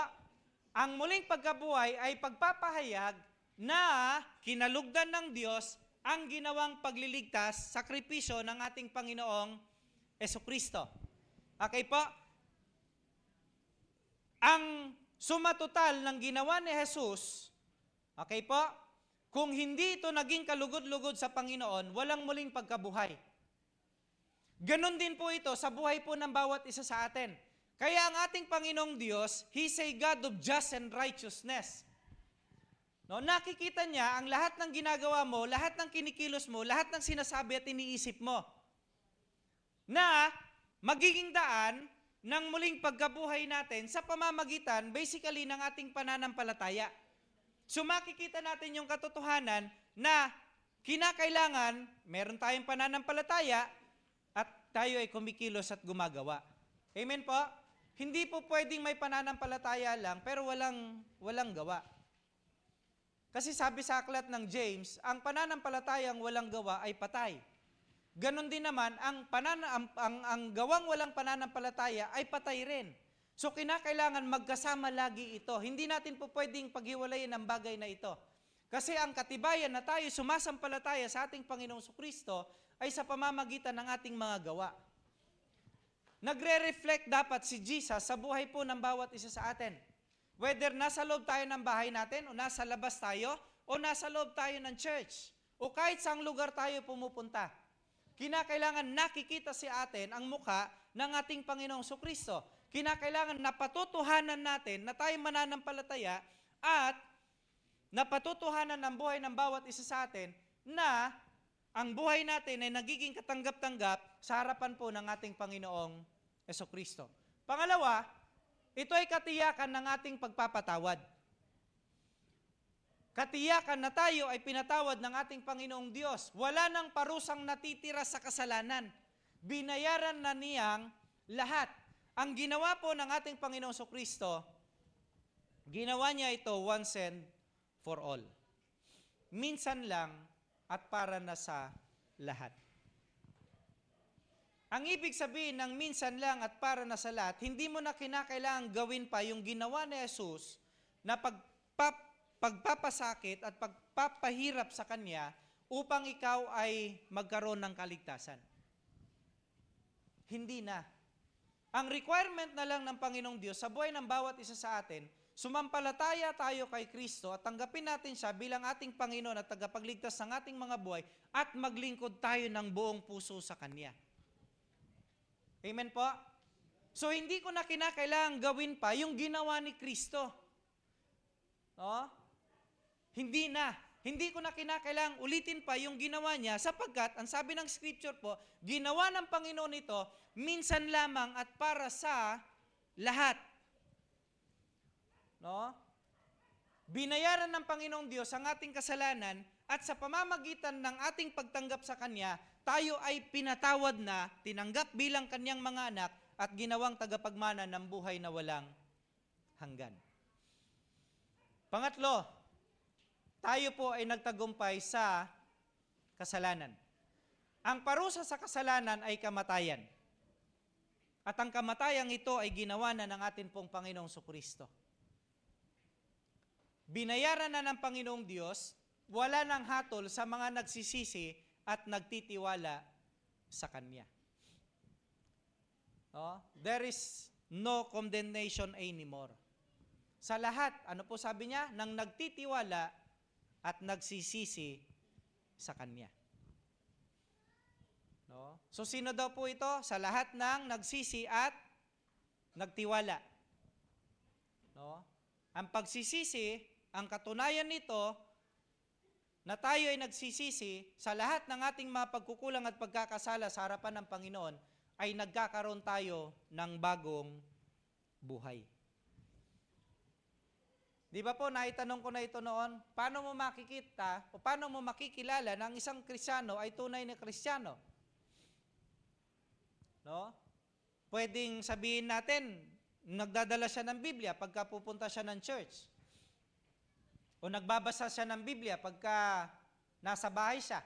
Ang muling pagkabuhay ay pagpapahayag na kinalugdan ng Diyos ang ginawang pagliligtas, sakripisyo ng ating Panginoong Esukristo. Okay po? Ang sumatotal ng ginawa ni Jesus, okay po? Kung hindi ito naging kalugod-lugod sa Panginoon, walang muling pagkabuhay. Ganon din po ito sa buhay po ng bawat isa sa atin. Kaya ang ating Panginoong Diyos, He's a God of justice and righteousness. No, nakikita niya ang lahat ng ginagawa mo, lahat ng kinikilos mo, lahat ng sinasabi at iniisip mo. Na magiging daan ng muling pagkabuhay natin sa pamamagitan basically ng ating pananampalataya. So makikita natin yung katotohanan na kinakailangan meron tayong pananampalataya at tayo ay kumikilos at gumagawa. Amen po? Hindi po pwedeng may pananampalataya lang pero walang gawa. Kasi sabi sa aklat ng James, ang pananampalatayang walang gawa ay patay. Ganon din naman, ang gawang walang pananampalataya ay patay rin. So kinakailangan magkasama lagi ito. Hindi natin po pwedeng paghiwalayin ang bagay na ito. Kasi ang katibayan na tayo sumasampalataya sa ating Panginoong Sukristo ay sa pamamagitan ng ating mga gawa. Nagre-reflect dapat si Jesus sa buhay po ng bawat isa sa atin. Whether nasa loob tayo ng bahay natin, o nasa labas tayo, o nasa loob tayo ng church, o kahit saang lugar tayo pumupunta. Kinakailangan nakikita si atin ang mukha ng ating Panginoong Sukristo. Kinakailangan napatutuhanan natin na tayo mananampalataya at napatutuhanan ng buhay ng bawat isa sa atin na ang buhay natin ay nagiging katanggap-tanggap sa harapan po ng ating Panginoong Esukristo. Pangalawa, ito ay katiyakan ng ating pagpapatawad. Katiyakan na tayo ay pinatawad ng ating Panginoong Diyos. Wala nang parusang natitira sa kasalanan. Binayaran na niyang lahat. Ang ginawa po ng ating Panginoong Kristo, ginawa niya ito once and for all. Minsan lang at para na sa lahat. Ang ibig sabihin ng minsan lang at para na sa lahat, hindi mo na kinakailangang gawin pa yung ginawa ni Jesus na pagpapasakit at pagpapahirap sa Kanya upang ikaw ay magkaroon ng kaligtasan. Hindi na. Ang requirement na lang ng Panginoong Diyos sa buhay ng bawat isa sa atin, sumampalataya tayo kay Kristo at tanggapin natin siya bilang ating Panginoon at tagapagligtas ng ating mga buhay at maglingkod tayo ng buong puso sa Kanya. Amen po? So, hindi ko na kinakailangang gawin pa yung ginawa ni Kristo. No? Hindi na. Hindi ko na kinakailangang ulitin pa yung ginawa niya sapagkat, ang sabi ng Scripture po, ginawa ng Panginoon ito minsan lamang at para sa lahat. No? Binayaran ng Panginoong Diyos ang ating kasalanan at sa pamamagitan ng ating pagtanggap sa Kanya, tayo ay pinatawad na, tinanggap bilang Kanyang mga anak at ginawang tagapagmana ng buhay na walang hanggan. Pangatlo, tayo po ay nagtagumpay sa kasalanan. Ang parusa sa kasalanan ay kamatayan. At ang kamatayang ito ay ginawa na ng atin pong Panginoong Sukristo. Binayaran na ng Panginoong Diyos, wala nang hatol sa mga nagsisisi at nagtitiwala sa Kanya. No? There is no condemnation anymore. Sa lahat, ano po sabi niya? Nang nagtitiwala at nagsisisi sa Kanya. No? So sino daw po ito? Sa lahat ng nagsisi at nagtiwala. No? Ang pagsisisi, ang katunayan nito na tayo ay nagsisisi sa lahat ng ating mga pagkukulang at pagkakasala sa harapan ng Panginoon, ay nagkakaroon tayo ng bagong buhay. Di ba po, naitanong ko na ito noon, paano mo makikita o paano mo makikilala na ang isang Kristiyano ay tunay na Kristiyano? No? Pwedeng sabihin natin, nagdadala siya ng Biblia pagka pupunta siya ng church. O nagbabasa siya ng Biblia pagka nasa bahay siya.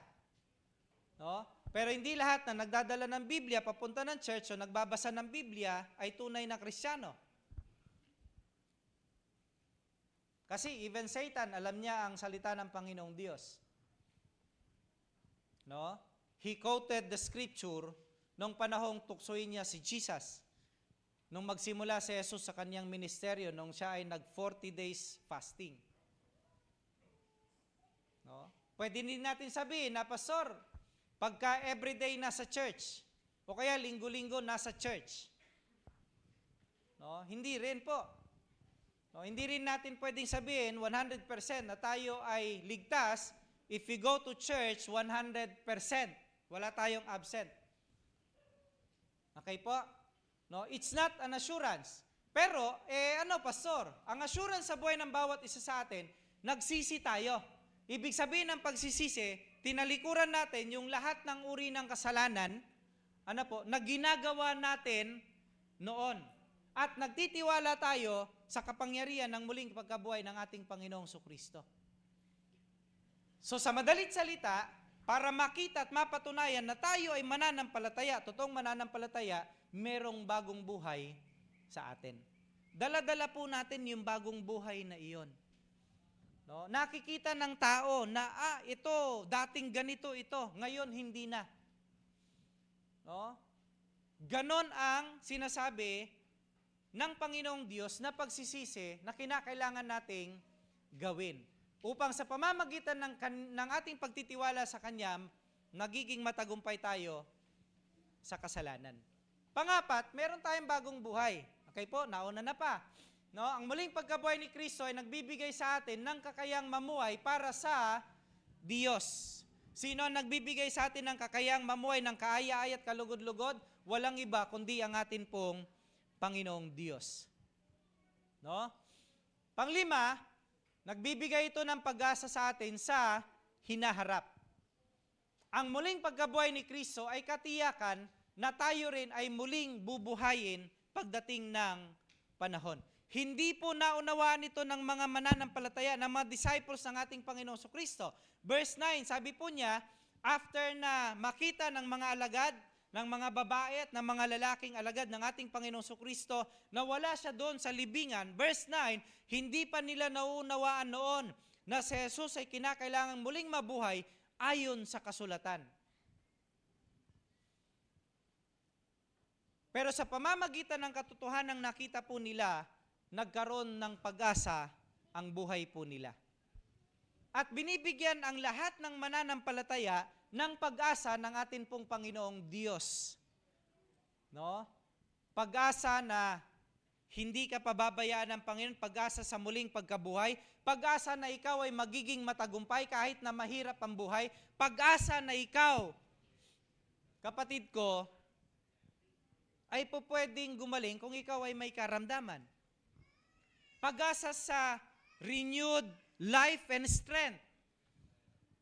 No? Pero hindi lahat na nagdadala ng Biblia papunta ng church o nagbabasa ng Biblia ay tunay na Kristiyano. Kasi even Satan, alam niya ang salita ng Panginoong Diyos. No? He quoted the scripture nung panahong tuksoin niya si Jesus. Nung magsimula si Jesus sa kanyang ministeryo, nung siya ay nag 40 days fasting. No? Pwede din natin sabihin na, Pastor, pagka everyday nasa church, o kaya linggo-linggo nasa church. No? Hindi rin po. No? Hindi rin natin pwedeng sabihin 100% na tayo ay ligtas if we go to church 100%. Wala tayong absent. Okay po? No, it's not an assurance. Pero, Pastor, ang assurance sa buhay ng bawat isa sa atin, nagsisi tayo. Ibig sabihin ng pagsisisi, tinalikuran natin yung lahat ng uri ng kasalanan, na ginagawa natin noon. At nagtitiwala tayo sa kapangyarihan ng muling pagkabuhay ng ating Panginoong Sukristo. So sa madalit salita, para makita at mapatunayan na tayo ay mananampalataya, totoong mananampalataya, merong bagong buhay sa atin. Dala-dala po natin yung bagong buhay na iyon. No? Nakikita ng tao na, ito, dating ganito ito, ngayon hindi na. No? Ganon ang sinasabi ng Panginoong Diyos na pagsisisi na kinakailangan nating gawin. Upang sa pamamagitan ng ating pagtitiwala sa Kanya, nagiging matagumpay tayo sa kasalanan. Pangapat, meron tayong bagong buhay. Okay po, nauna na pa. No, ang muling pagkabuhay ni Kristo ay nagbibigay sa atin ng kakayang mamuhay para sa Diyos. Sino ang nagbibigay sa atin ng kakayang mamuhay ng kaaya-aya at kalugod-lugod? Walang iba kundi ang atin pong Panginoong Diyos. No? Panglima, nagbibigay ito ng pag-asa sa atin sa hinaharap. Ang muling pagkabuhay ni Kristo ay katiyakan na tayo rin ay muling bubuhayin pagdating ng panahon. Hindi po naunawaan ito ng mga mananampalataya, ng mga disciples ng ating Panginoong Kristo. Verse 9, sabi po niya, after na makita ng mga alagad, ng mga babae at ng mga lalaking alagad ng ating Panginoong Kristo na wala siya doon sa libingan, verse 9, hindi pa nila naunawaan noon na si Jesus ay kinakailangang muling mabuhay ayon sa kasulatan. Pero sa pamamagitan ng katotohanang nakita po nila, nagkaroon ng pag-asa ang buhay po nila. At binibigyan ang lahat ng mananampalataya ng pag-asa ng atin pong Panginoong Diyos. No? Pag-asa na hindi ka pababayaan ng Panginoon, pag-asa sa muling pagkabuhay, pag-asa na ikaw ay magiging matagumpay kahit na mahirap ang buhay, pag-asa na ikaw, kapatid ko, ay po pwedeng gumaling kung ikaw ay may karamdaman. Pag-asa sa renewed life and strength.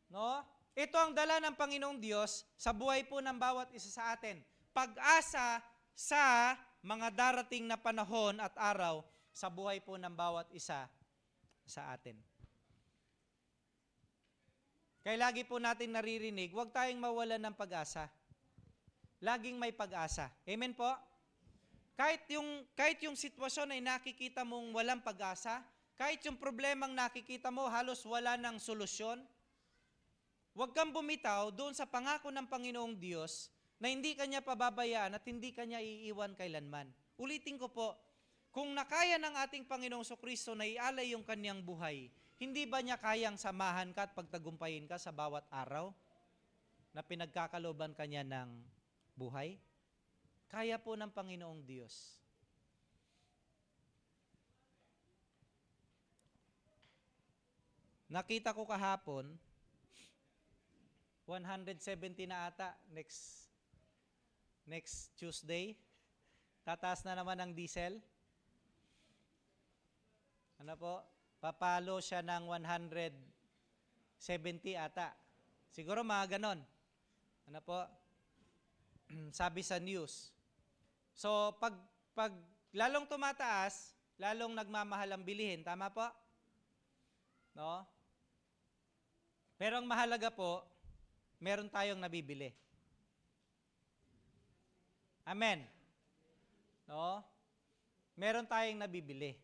No? Ito ang dala ng Panginoong Diyos sa buhay po ng bawat isa sa atin. Pag-asa sa mga darating na panahon at araw sa buhay po ng bawat isa sa atin. Kaya lagi po natin naririnig, huwag tayong mawalan ng pag-asa. Laging may pag-asa. Amen po? Kahit yung sitwasyon ay nakikita mong walang pag-asa, kahit yung problemang nakikita mo halos wala ng solusyon, huwag kang bumitaw doon sa pangako ng Panginoong Diyos na hindi kanya pababayaan at hindi kanya iiwan kailanman. Ulitin ko po, kung nakaya ng ating Panginoong Kristo na ialay yung kanyang buhay, hindi ba niya kayang samahan ka at pagtagumpayin ka sa bawat araw na pinagkakaloban kanya ng buhay? Kaya po ng Panginoong Diyos. Nakita ko kahapon, 170 na ata next Tuesday. Tataas na naman ang diesel. Ano po? Papalo siya ng 170 ata. Siguro mga ganon. Ano po? Sabi sa news. So, pag lalong tumataas, lalong nagmamahal ang bilihin. Tama po? No? Pero ang mahalaga po, meron tayong nabibili. Amen. No? Meron tayong nabibili.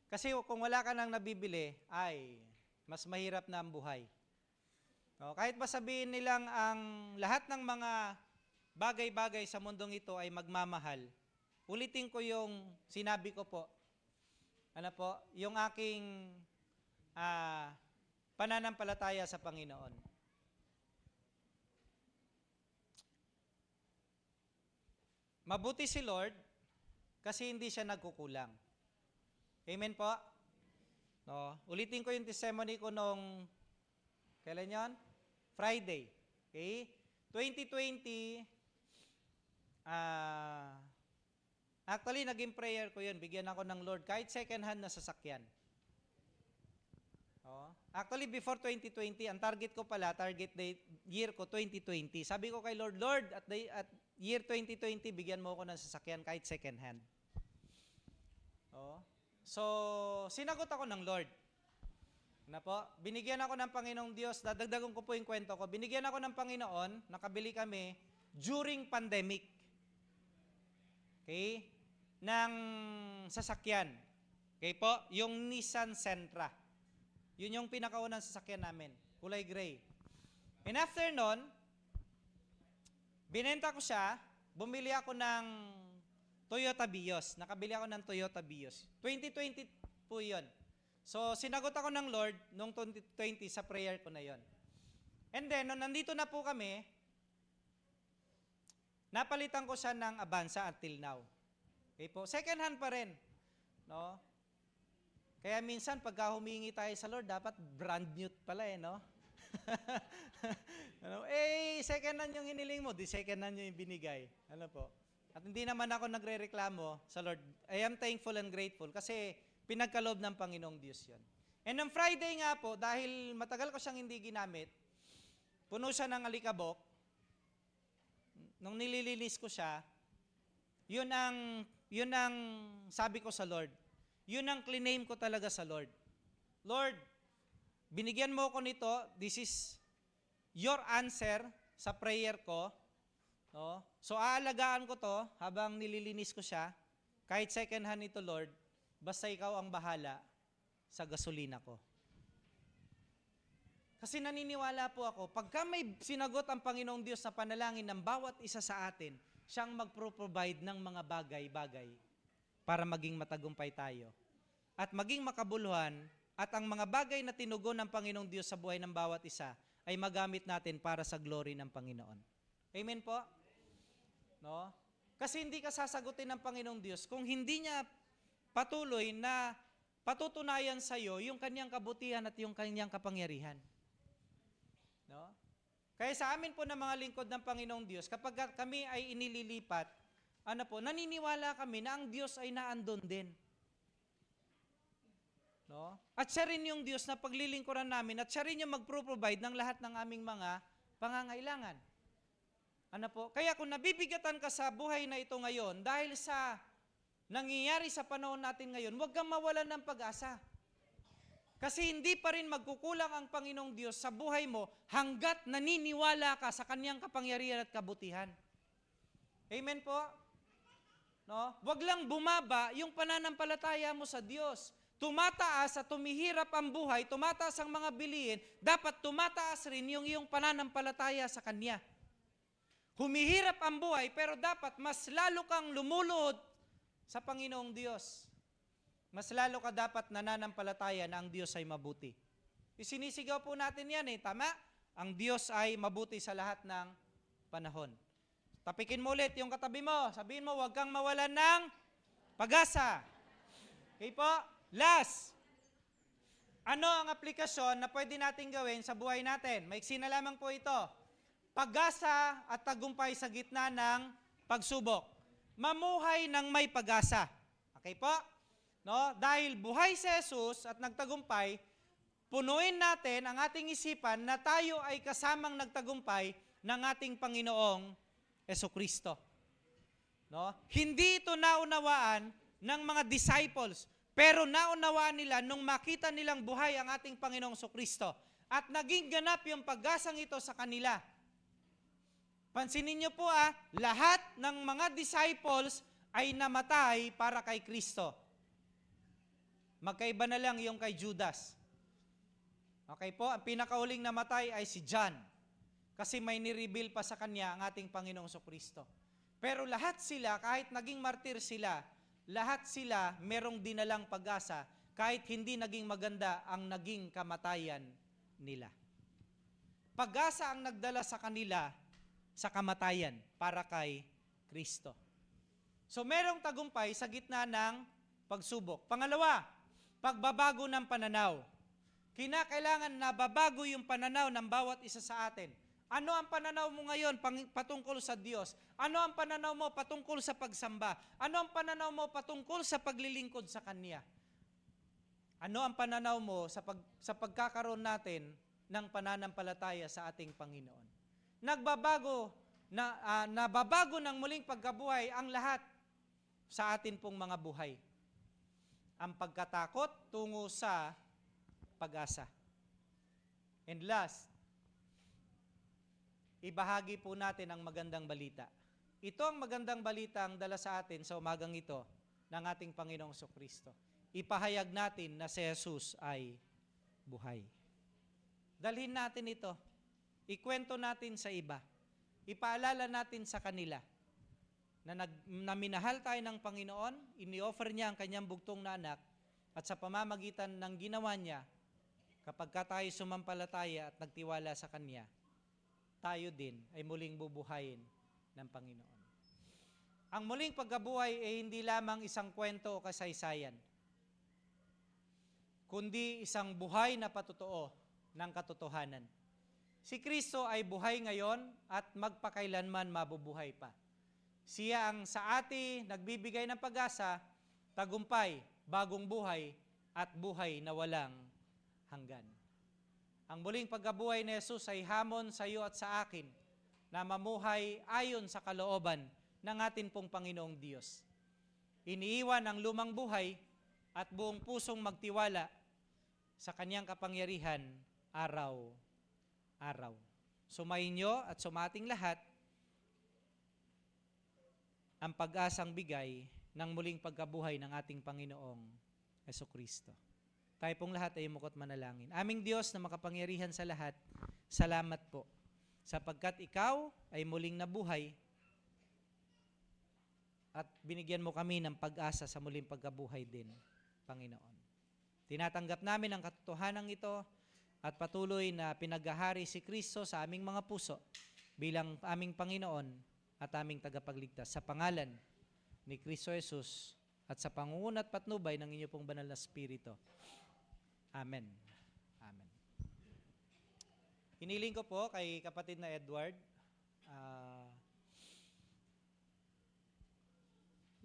Kasi kung wala ka nang nabibili, ay mas mahirap na ang buhay. No? Kahit ba sabihin nilang ang lahat ng mga bagay-bagay sa mundong ito ay magmamahal, ulitin ko yung sinabi ko po. Ano po? Yung aking pananampalataya sa Panginoon. Mabuti si Lord kasi hindi siya nagkukulang. Amen po? No, ulitin ko yung testimony ko nung, kailan yon? Friday. Okay? 2020, actually, naging prayer ko yun. Bigyan ako ng Lord kahit second hand na sasakyan. Oh. Actually, before 2020, ang target ko pala, target year ko, 2020. Sabi ko kay Lord, Lord, at year 2020, bigyan mo ako ng sasakyan kahit second hand. Oh. So, sinagot ako ng Lord. Na po, binigyan ako ng Panginoong Diyos, dadagdagan ko po yung kwento ko, binigyan ako ng Panginoon, nakabili kami during pandemic. Okay? Ng sasakyan. Okay po? Yung Nissan Sentra. Yun yung pinakaunang sasakyan namin. Kulay gray. And after nun, binenta ko siya, bumili ako ng Toyota Vios. Nakabili ako ng Toyota Vios. 2020 po yun. So, sinagot ako ng Lord noong 2020 sa prayer ko na yon. And then, nung nandito na po kami, napalitan ko siya ng Avanza until now. Okay po? Second hand pa rin. No? Kaya minsan, pagka humingi tayo sa Lord, dapat brand new pala no? Ano? Second hand yung hiniling mo, di second hand yung binigay. Ano po? At hindi naman ako nagre-reklamo sa Lord. I am thankful and grateful kasi pinagkaloob ng Panginoong Diyos yun. And on Friday nga po, dahil matagal ko siyang hindi ginamit, puno siya ng alikabok, nung nililinis ko siya, yun ang sabi ko sa Lord. Yun ang claim ko talaga sa Lord. Lord, binigyan mo ko nito, this is your answer sa prayer ko. No? So aalagaan ko to habang nililinis ko siya, kahit second hand ito, Lord, basta ikaw ang bahala sa gasolina ko. Kasi naniniwala po ako, pagka may sinagot ang Panginoong Diyos sa panalangin ng bawat isa sa atin, siyang magpro-provide ng mga bagay-bagay para maging matagumpay tayo. At maging makabuluhan, at ang mga bagay na tinugon ng Panginoong Diyos sa buhay ng bawat isa ay magamit natin para sa glory ng Panginoon. Amen po? No? Kasi hindi ka sasagutin ng Panginoong Diyos kung hindi niya patuloy na patutunayan sa iyo yung kanyang kabutihan at yung kanyang kapangyarihan. No? Kaya sa amin po ng mga lingkod ng Panginoong Diyos, kapag kami ay inililipat, naniniwala kami na ang Diyos ay naandun din. No? At siya rin yung Diyos na paglilingkuran namin at siya rin yung magpro-provide ng lahat ng aming mga pangangailangan. Kaya kung nabibigatan ka sa buhay na ito ngayon, dahil sa nangyayari sa panahon natin ngayon, huwag kang mawalan ng pag-asa. Kasi hindi pa rin magkukulang ang Panginoong Diyos sa buhay mo hanggat naniniwala ka sa Kanyang kapangyarihan at kabutihan. Amen po? No? Wag lang bumaba yung pananampalataya mo sa Diyos. Tumataas at tumihirap ang buhay, tumataas ang mga bilihin, dapat tumataas rin yung iyong pananampalataya sa Kanya. Humihirap ang buhay, pero dapat mas lalo kang lumuluhod sa Panginoong Diyos. Mas lalo ka dapat nananampalataya na ang Diyos ay mabuti. Isinisigaw po natin yan tama? Ang Diyos ay mabuti sa lahat ng panahon. Tapikin mo ulit yung katabi mo. Sabihin mo, huwag kang mawalan ng pag-asa. Okay po? Last. Ano ang aplikasyon na pwede natin gawin sa buhay natin? Maiksi na lamang po ito. Pag-asa at tagumpay sa gitna ng pagsubok. Mamuhay ng may pag-asa. Okay po? No? Dahil buhay si Jesus at nagtagumpay, punuin natin ang ating isipan na tayo ay kasamang nagtagumpay ng ating Panginoong Jesucristo. No? Hindi ito naunawaan ng mga disciples, pero naunawaan nila nung makita nilang buhay ang ating Panginoong Jesucristo at naging ganap yung pag-asang ito sa kanila. Pansinin niyo po lahat ng mga disciples ay namatay para kay Kristo. Magkaiba na lang yung kay Judas. Okay po, ang pinakahuling namatay ay si John. Kasi may nireveal pa sa kanya ang ating Panginoong Jesucristo. Pero lahat sila, kahit naging martir sila, lahat sila merong dinalang pag-asa, kahit hindi naging maganda ang naging kamatayan nila. Pag-asa ang nagdala sa kanila sa kamatayan para kay Kristo. So merong tagumpay sa gitna ng pagsubok. Pangalawa, pagbabago ng pananaw. Kinakailangan na babago yung pananaw ng bawat isa sa atin. Ano ang pananaw mo ngayon patungkol sa Diyos? Ano ang pananaw mo patungkol sa pagsamba? Ano ang pananaw mo patungkol sa paglilingkod sa Kanya? Ano ang pananaw mo sa pagkakaroon natin ng pananampalataya sa ating Panginoon? Nababago ng muling pagkabuhay ang lahat sa atin pong mga buhay. Ang pagkatakot tungo sa pag-asa. And last, ibahagi po natin ang magandang balita. Ito ang magandang balita ang dala sa atin sa umagang ito ng ating Panginoong Jesucristo. Ipahayag natin na si Jesus ay buhay. Dalhin natin ito. Ikwento natin sa iba. Ipaalala natin sa kanila na minahal tayo ng Panginoon, ini-offer niya ang kanyang bugtong na anak, at sa pamamagitan ng ginawa niya, kapag tayo sumampalataya at nagtiwala sa Kanya, tayo din ay muling bubuhayin ng Panginoon. Ang muling pagkabuhay ay hindi lamang isang kwento o kasaysayan, kundi isang buhay na patotoo ng katotohanan. Si Kristo ay buhay ngayon at magpakailanman mabubuhay pa. Siya ang sa atin nagbibigay ng pag-asa, tagumpay, bagong buhay, at buhay na walang hanggan. Ang muling pagkabuhay ni Jesus ay hamon sa iyo at sa akin na mamuhay ayon sa kalooban ng atin pong Panginoong Diyos. Iniiwan ang lumang buhay at buong pusong magtiwala sa Kanyang kapangyarihan araw-araw. Sumainyo at sumating lahat ang pag-asang bigay ng muling pagkabuhay ng ating Panginoong Jesucristo. Tayo pong lahat ay mukot manalangin. Aming Diyos na makapangyarihan sa lahat, salamat po sapagkat Ikaw ay muling nabuhay at binigyan mo kami ng pag-asa sa muling pagkabuhay din, Panginoon. Tinatanggap namin ang katotohanan ito at patuloy na pinaghahari si Kristo sa aming mga puso bilang aming Panginoon at aming tagapagligtas. Sa pangalan ni Kristo Jesus at sa pangunguna at patnubay ng inyo pong banal na Espiritu. Amen. Amen. Hiniling ko po kay kapatid na Edward,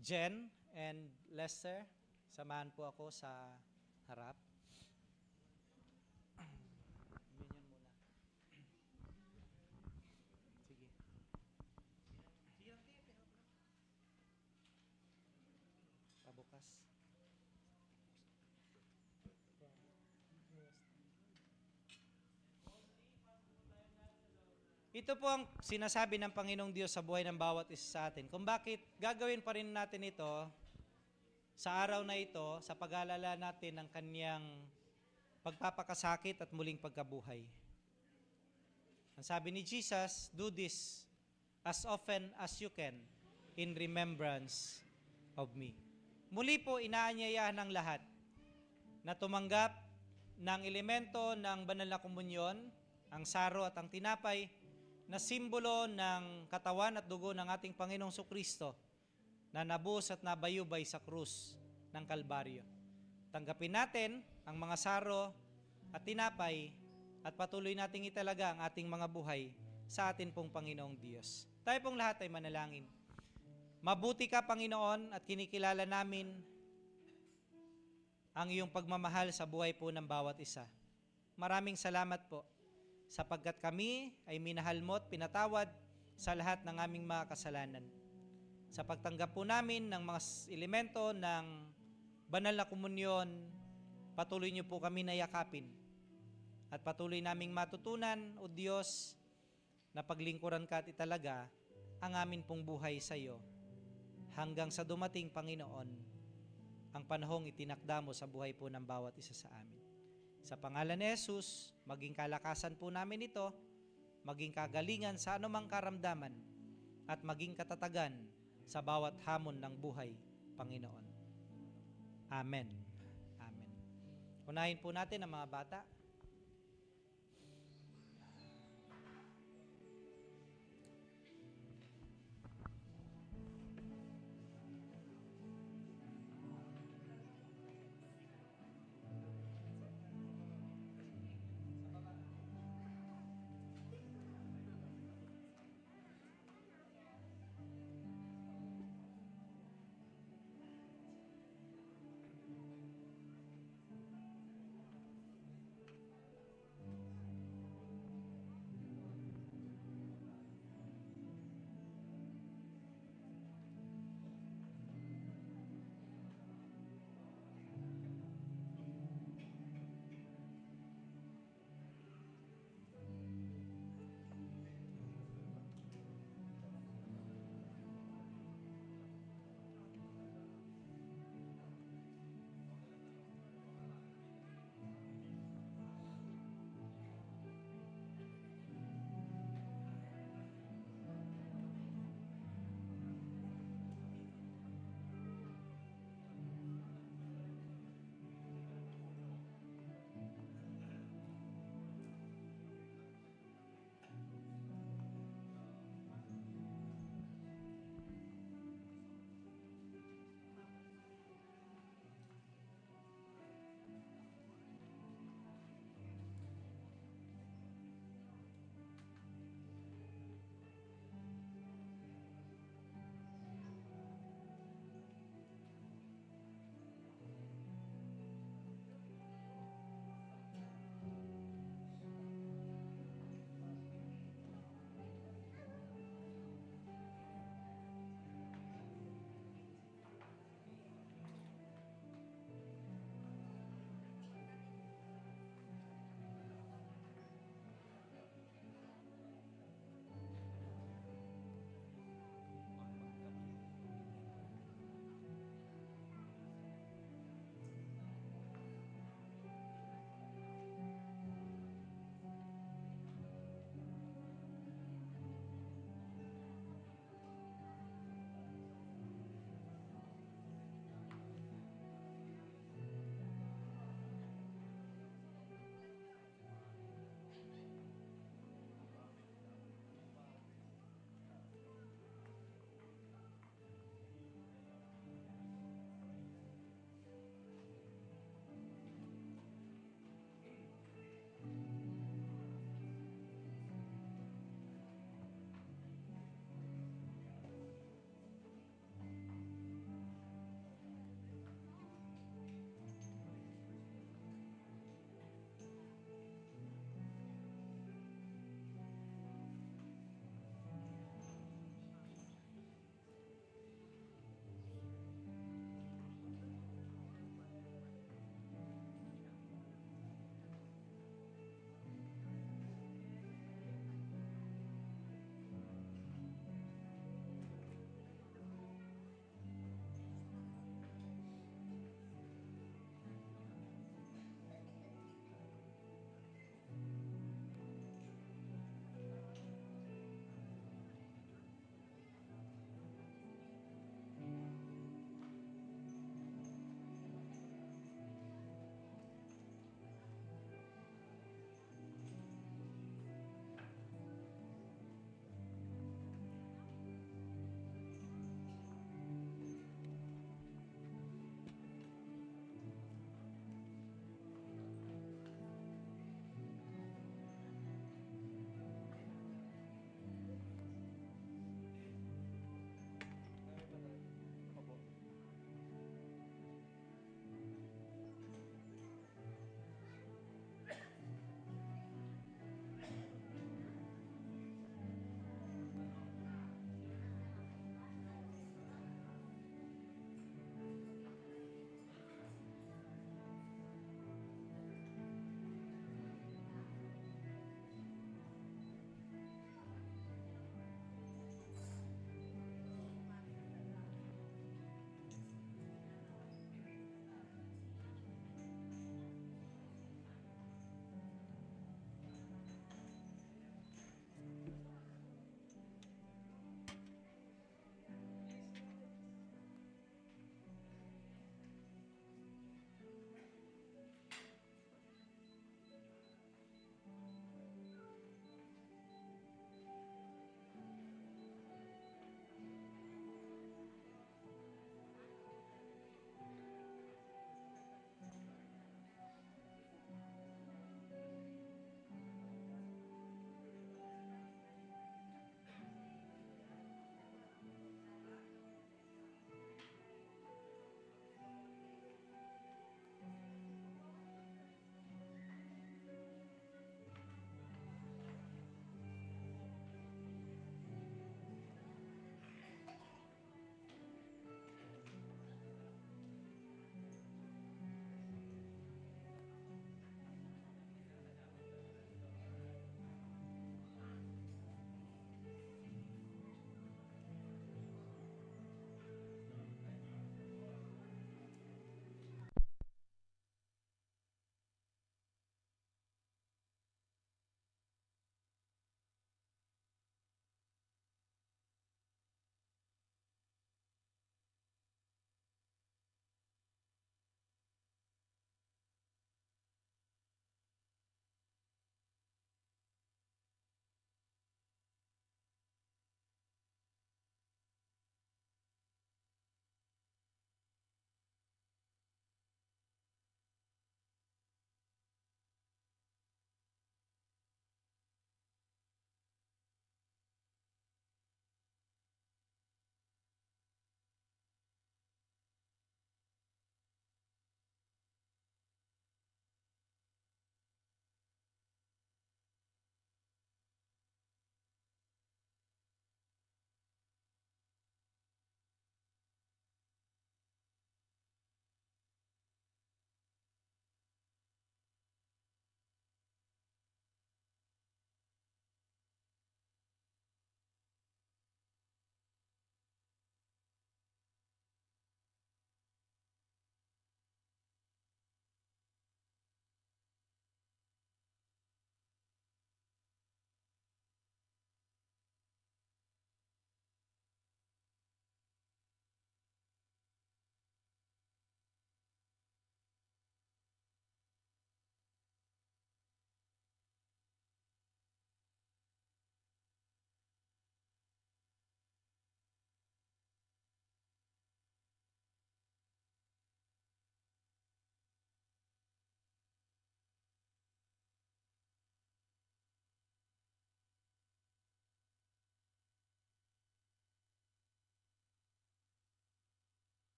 Jen and Lester, samahan po ako sa harap. Pabukas. Ito po ang sinasabi ng Panginoong Diyos sa buhay ng bawat isa sa atin. Kung bakit gagawin pa rin natin ito sa araw na ito, sa pag-aalala natin ng kanyang pagpapakasakit at muling pagkabuhay. Ang sabi ni Jesus, do this as often as you can in remembrance of me. Muli po, inaanyayahan ng lahat na tumanggap ng elemento ng banal na komunyon, ang saro at ang tinapay, na simbolo ng katawan at dugo ng ating Panginoong Sukristo na nabuhos at nabayubay sa krus ng Kalbaryo. Tanggapin natin ang mga saro at tinapay at patuloy nating italaga ang ating mga buhay sa atin pong Panginoong Diyos. Tayo pong lahat ay manalangin. Mabuti ka, Panginoon, at kinikilala namin ang iyong pagmamahal sa buhay po ng bawat isa. Maraming salamat po sapagkat kami ay minahal mo at pinatawad sa lahat ng aming mga kasalanan. Sa pagtanggap po namin ng mga elemento ng banal na komunyon, patuloy niyo po kami na yakapin at patuloy naming matutunan, O Diyos, na paglingkuran ka at italaga ang amin pong buhay sa iyo hanggang sa dumating, Panginoon, ang panahong itinakda mo sa buhay po ng bawat isa sa amin. Sa pangalan ni Jesus, maging kalakasan po namin ito, maging kagalingan sa anumang karamdaman, at maging katatagan sa bawat hamon ng buhay, Panginoon. Amen. Amen. Unahin po natin ang mga bata.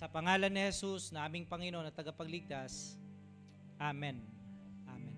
Sa pangalan ni Jesus na aming Panginoon at tagapagligtas. Amen. Amen.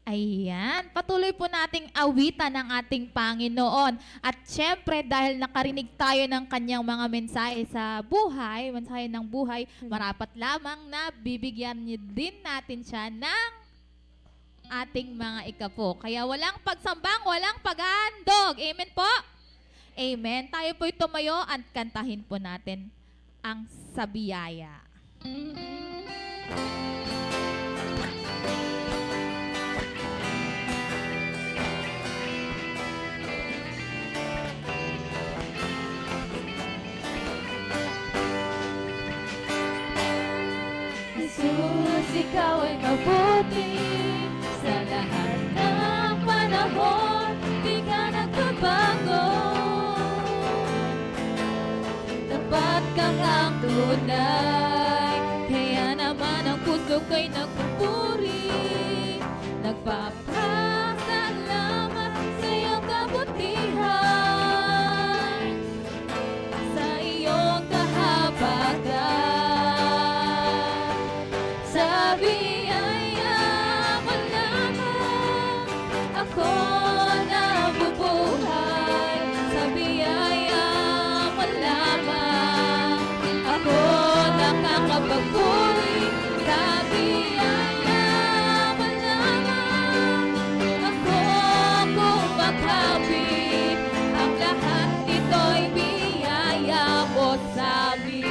Ayan, patuloy po nating awitan ng ating Panginoon. At syempre, dahil nakarinig tayo ng kanyang mga mensahe sa buhay, mensahe ng buhay, marapat lamang na bibigyan niyo din natin siya ng ating mga ikapo. Kaya walang pagsambang, walang pag-aandog. Amen po? Amen. Tayo po'y tumayo at kantahin po natin ang Sabiyaya. Jesus, ikaw ay mabuti sa lahat ng panahon, di ka nagbabago. Tapat kang ang tunay, kaya naman ang puso ko'y nagpupuri, nagpapasalamat sa iyong kabutihan, sa iyong kahabagan. Sa biyaya mo lamang ako nabubuhay. Sa biyaya mo lamang ako nakakapagpuri. Sa biyaya mo lamang ako kumakapit. Ang lahat nito'y biyaya mo sa amin.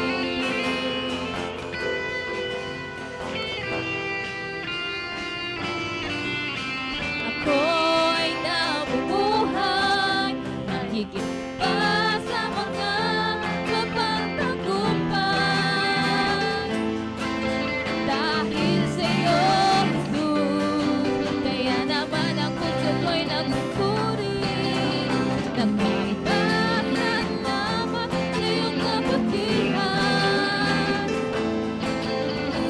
Ako'y nabubuhay, mahigit pa sa mga mapagtagumpay. Dahil sa iyo, Jesus, kaya naman ang puso ko'y nagpupuri. Nagpapasalamat sa iyong kabutihan,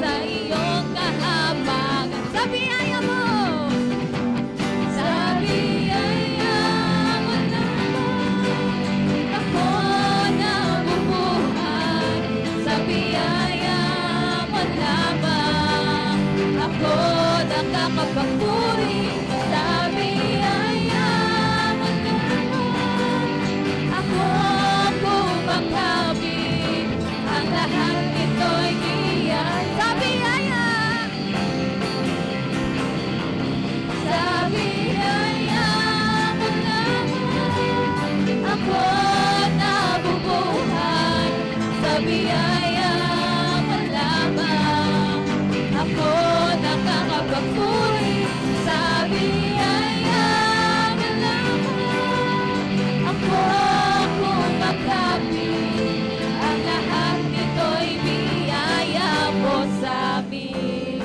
sa iyong kahabagan. Sa biyaya mo! Sa biyaya mo lamang ako nabubuhay. Sa biyaya mo lamang ako nakakapagpuri. Sa biyaya mo lamang ako kumakapit. Ang lahat nito'y biyaya. Sa biyaya! Sa biyaya mo lamang ako nabubuhay. Sa biyaya mo lamang ako nakakapagpuri. Sa biyaya mo lamang ako kumakapit. Ang lahat nito'y biyaya mo sa amin.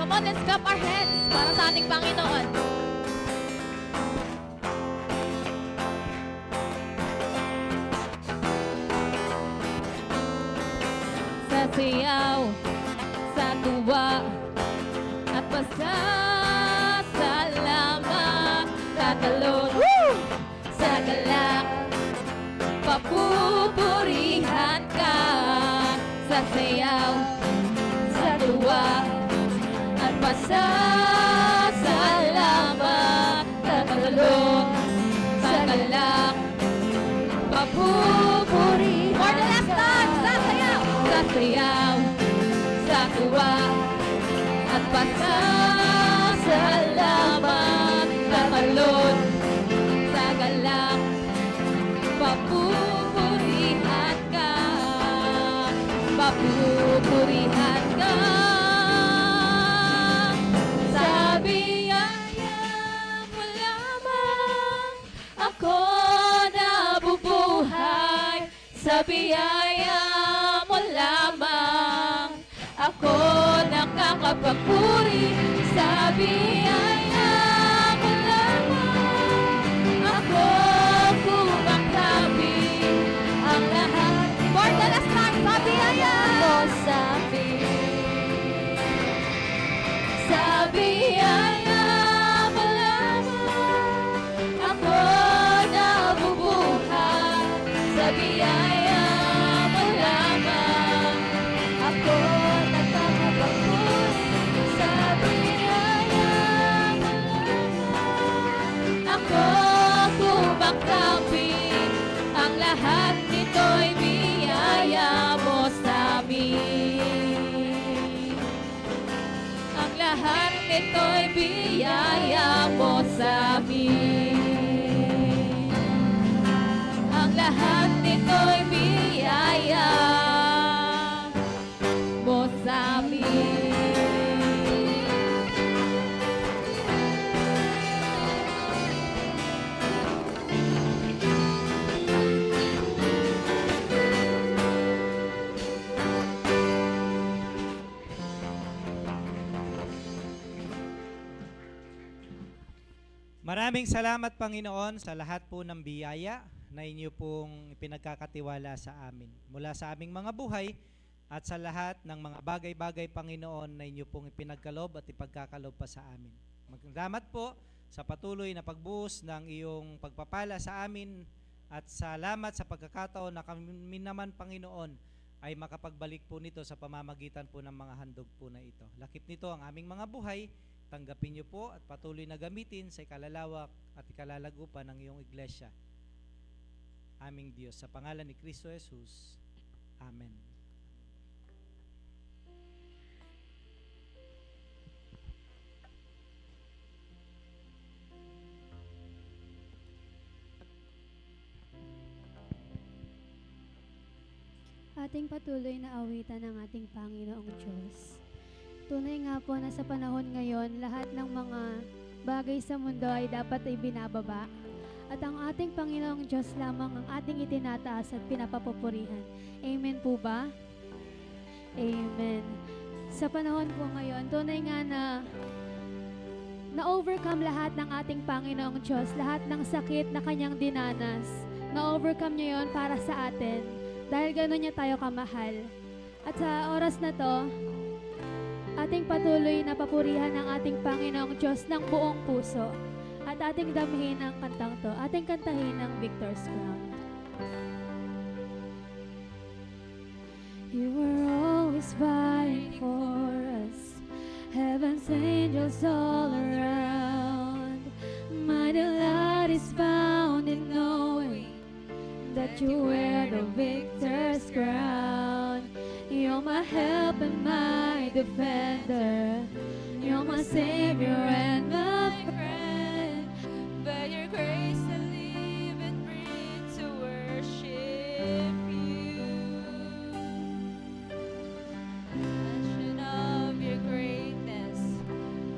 Come on, let's clap our hands para sa ating Panginoon. Sa siyaw, sa tuwa, at pasasalamat, tatalon sa galak, papupurihan ka. Sa siyaw, sa tuwa, at pasasalamat, tatalon sa galak, papupurihan. For the last time, sa sayaw, sa tuwa, at pasasalamat, tatalon sa galak, papupurihan ka, papupurihan ka. Sa biyaya mo lamang sa biyaya mo lamang ako nakakapagpuri. Sa biyaya mo lamang ako kumakabi. Ang lahat for the last time sa biyaya mo sa biyaya mo lamang ako nabubuhay. Sa biyaya mo lamang ako nakakapagpuri. Sa biyaya mo lamang ako kumakapi. Ang lahat nito'y biyaya mo sa amin. Ang lahat nito'y biyaya mo sa amin. Ang lahat nito'y biyaya mo sa amin. Maraming salamat, Panginoon, sa lahat po ng biyaya na inyo pong pinagkakatiwala sa amin. Mula sa aming mga buhay at sa lahat ng mga bagay-bagay, Panginoon, na inyo pong ipinagkalob at ipagkakalob pa sa amin. Salamat po sa patuloy na pagbuhos ng iyong pagpapala sa amin at salamat sa pagkakataon na kami naman, Panginoon, ay makapagbalik po nito sa pamamagitan po ng mga handog po na ito. Lakip nito ang aming mga buhay. Tanggapin niyo po at patuloy na gamitin sa ikalalawak at ikalalagupan ng iyong iglesia. Aming Diyos, sa pangalan ni Kristo Jesus. Amen. Ating patuloy na awitan ng ating Panginoong Diyos. Tunay nga po na sa panahon ngayon, lahat ng mga bagay sa mundo ay dapat ay binababa. At ang ating Panginoong Diyos lamang ang ating itinataas at pinapapupurihan. Amen po ba? Amen. Sa panahon po ngayon, tunay nga na-overcome lahat ng ating Panginoong Diyos, lahat ng sakit na kanyang dinanas. Na-overcome niya yon para sa atin. Dahil gano'n niya tayo kamahal. At sa oras na to, ating patuloy na papurihan ang ating Panginoong Diyos ng buong puso. At ating damhin ang kantang to. Ating kantahin ang Victor's Crown. You were always fighting for us. Heaven's angels all around. My delight is found in knowing that you wear the victor's crown. You're my help and my defender. You're my savior and my friend. By your grace I live and breathe to worship you. Mention of your greatness.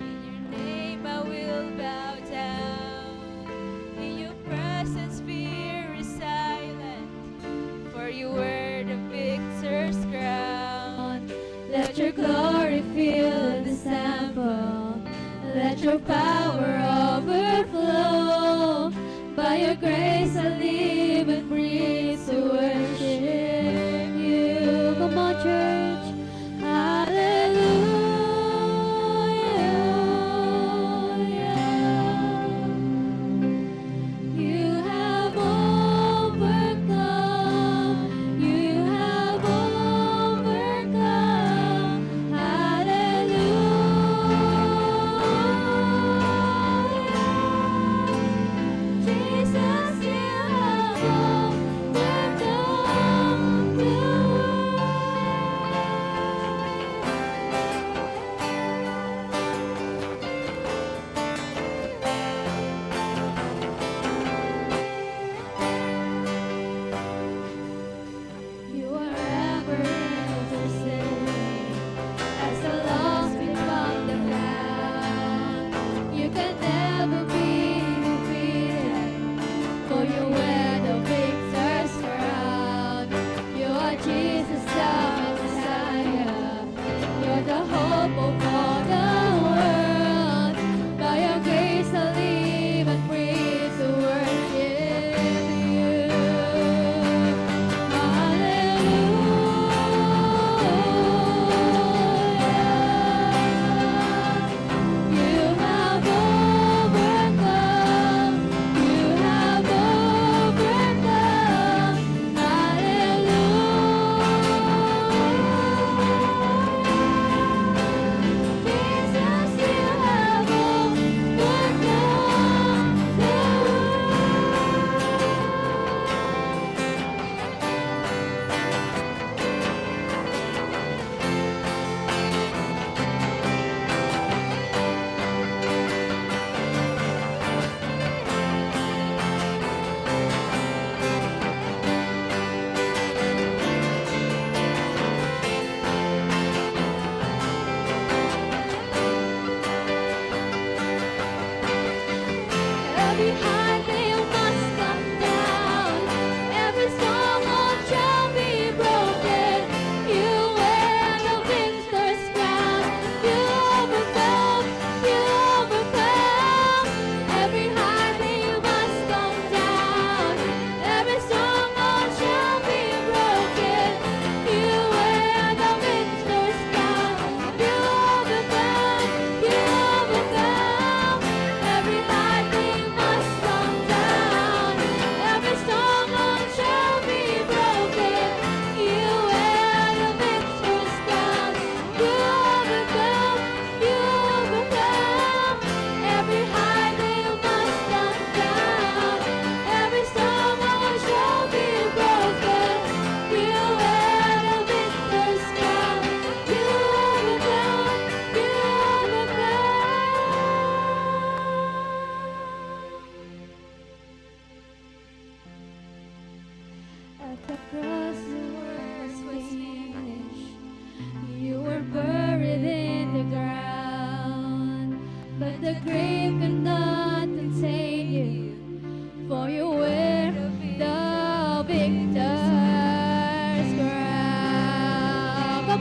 In your name I will bow down. In your presence fear is silent. For you wear the victor's crown. Let your glory fill this temple. Let your power overflow. By your grace I live and breathe to worship you. Come on, church. Hallelujah. You have overcome. You have overcome. Hallelujah.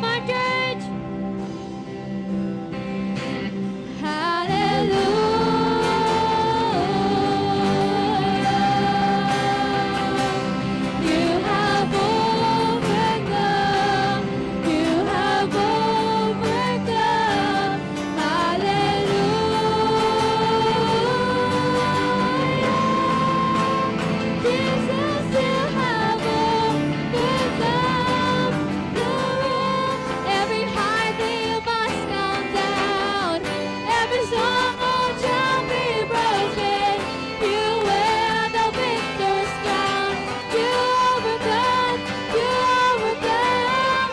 Come on, church. Hallelujah. You have overcome. You have overcome. Hallelujah. Jesus, you have overcome the world. Every high thing must come down. Every stronghold shall be broken. You wear the victor's crown. You overcome. You overcome.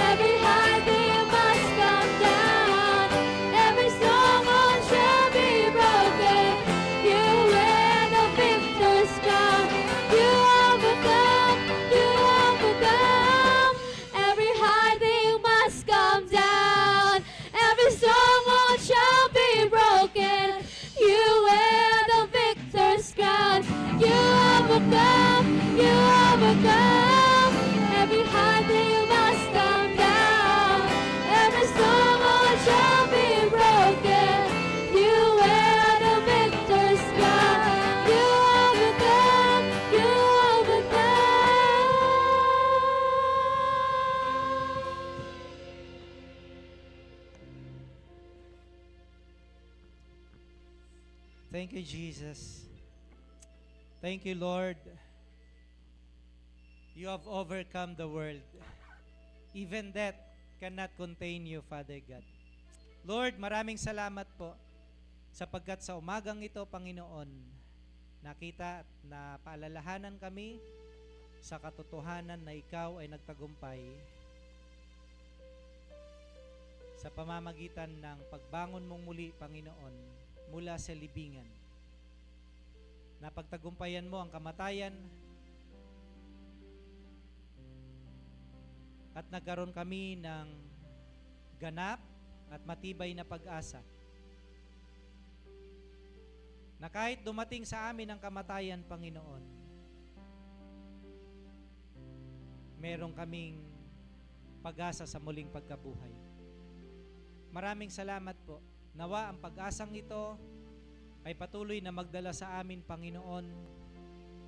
Every high thing must come down. Every stronghold shall be broken. You wear the victor's crown. You overcome. You overcome. Every high thing must come down. Every stronghold shall be broken. You wear the victor's crown. You overcome. You overcome. Every high thing must come down. Every stronghold shall be broken. You wear the victor's crown. You overcome. You overcome. Thank you, Jesus. Thank you, Lord. You have overcome the world. Even death cannot contain you, Father God. Lord, maraming salamat po sapagkat sa umagang ito, Panginoon, nakita at napaalalahanan kami sa katotohanan na Ikaw ay nagtagumpay sa pamamagitan ng pagbangon mong muli, Panginoon, mula sa libingan. Napagtagumpayan mo ang kamatayan at nagkaroon kami ng ganap at matibay na pag-asa na kahit dumating sa amin ang kamatayan, Panginoon, meron kaming pag-asa sa muling pagkabuhay. Maraming salamat po. Nawa ang pag-asang ito ay patuloy na magdala sa amin, Panginoon,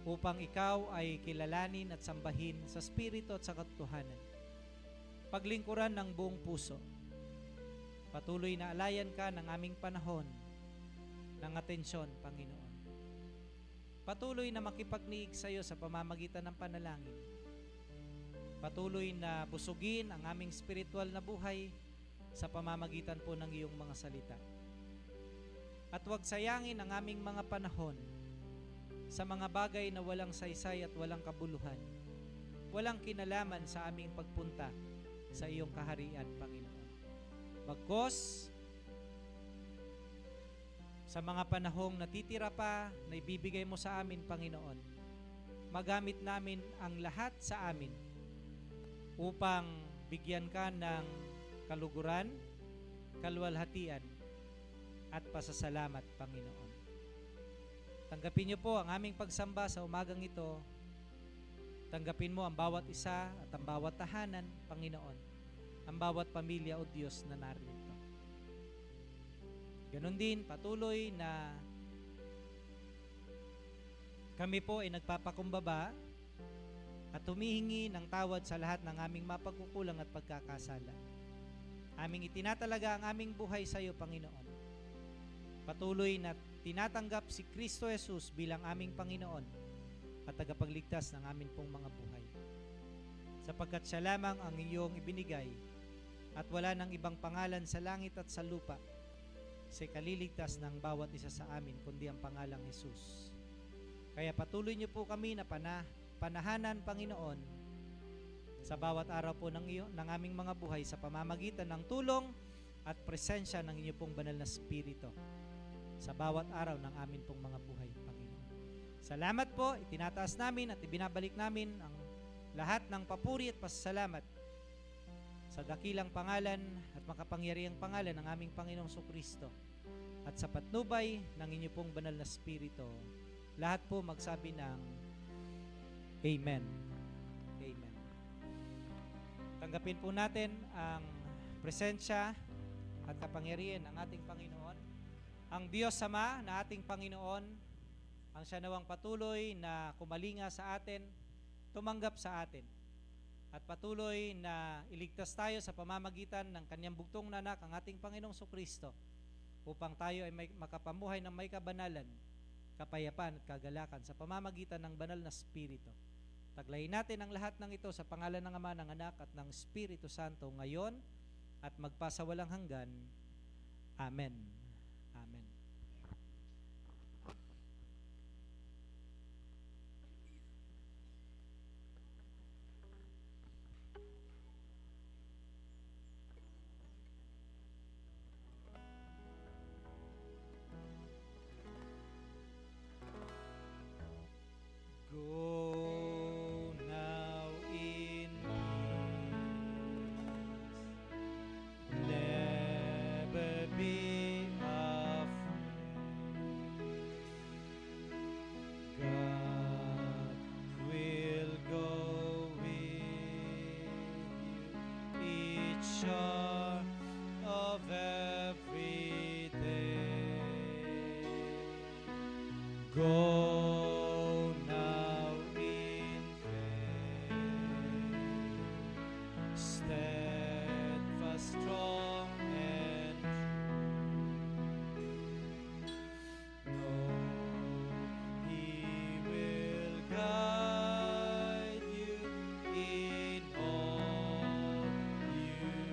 upang Ikaw ay kilalanin at sambahin sa Espiritu at sa katotohanan. Paglingkuran ng buong puso. Patuloy na alayan ka ng aming panahon ng atensyon, Panginoon. Patuloy na makipagniig sa iyo sa pamamagitan ng panalangin. Patuloy na busugin ang aming spiritual na buhay sa pamamagitan po ng iyong mga salita. At huwag sayangin ang aming mga panahon sa mga bagay na walang saysay at walang kabuluhan, walang kinalaman sa aming pagpunta sa iyong kaharian, Panginoon. Bagkus, sa mga panahong natitira pa na ibibigay mo sa amin, Panginoon, magamit namin ang lahat sa amin upang bigyan ka ng kaluguran, kaluwalhatian, at pasasalamat, Panginoon. Tanggapin niyo po ang aming pagsamba sa umagang ito. Tanggapin mo ang bawat isa at ang bawat tahanan, Panginoon, ang bawat pamilya o Diyos na narito. Ganon din, patuloy na kami po ay nagpapakumbaba at humihingi ng tawad sa lahat ng aming mapagkukulang at pagkakasala. Aming itinatalaga ang aming buhay sa iyo, Panginoon. Patuloy na tinatanggap si Kristo Jesus bilang aming Panginoon at tagapagligtas ng amin pong mga buhay. Sapagkat siya lamang ang iyong ibinigay at wala nang ibang pangalan sa langit at sa lupa sa kaliligtas ng bawat isa sa amin kundi ang pangalang Jesus. Kaya patuloy niyo po kami na panahanan, Panginoon, sa bawat araw po ng aming mga buhay sa pamamagitan ng tulong at presensya ng inyo pong banal na Espiritu sa bawat araw ng amin pong mga buhay, Panginoon. Salamat po, itinataas namin at ibinabalik namin ang lahat ng papuri at pasasalamat sa dakilang pangalan at makapangyarihang pangalan ng aming Panginoong Kristo at sa patnubay ng inyo pong banal na Espiritu. Lahat po magsabi ng Amen. Amen. Tanggapin po natin ang presensya at kapangyarihan ng ating Panginoon. Ang Diyos Ama na ating Panginoon, ang siya nawang patuloy na kumalinga sa atin, tumanggap sa atin, at patuloy na iligtas tayo sa pamamagitan ng kanyang bugtong na anak, ang ating Panginoong Sukristo, upang tayo ay makapamuhay ng may kabanalan, kapayapaan at kagalakan sa pamamagitan ng banal na Espiritu. Taglayin natin ang lahat ng ito sa pangalan ng Ama, ng Anak at ng Espiritu Santo ngayon at magpasawalang hanggan. Amen. Amen. Go now in peace, never be afraid. God will go with you each hour of every day. Go now in faith, steadfast, strong, and true. Know He will guide you in all you do.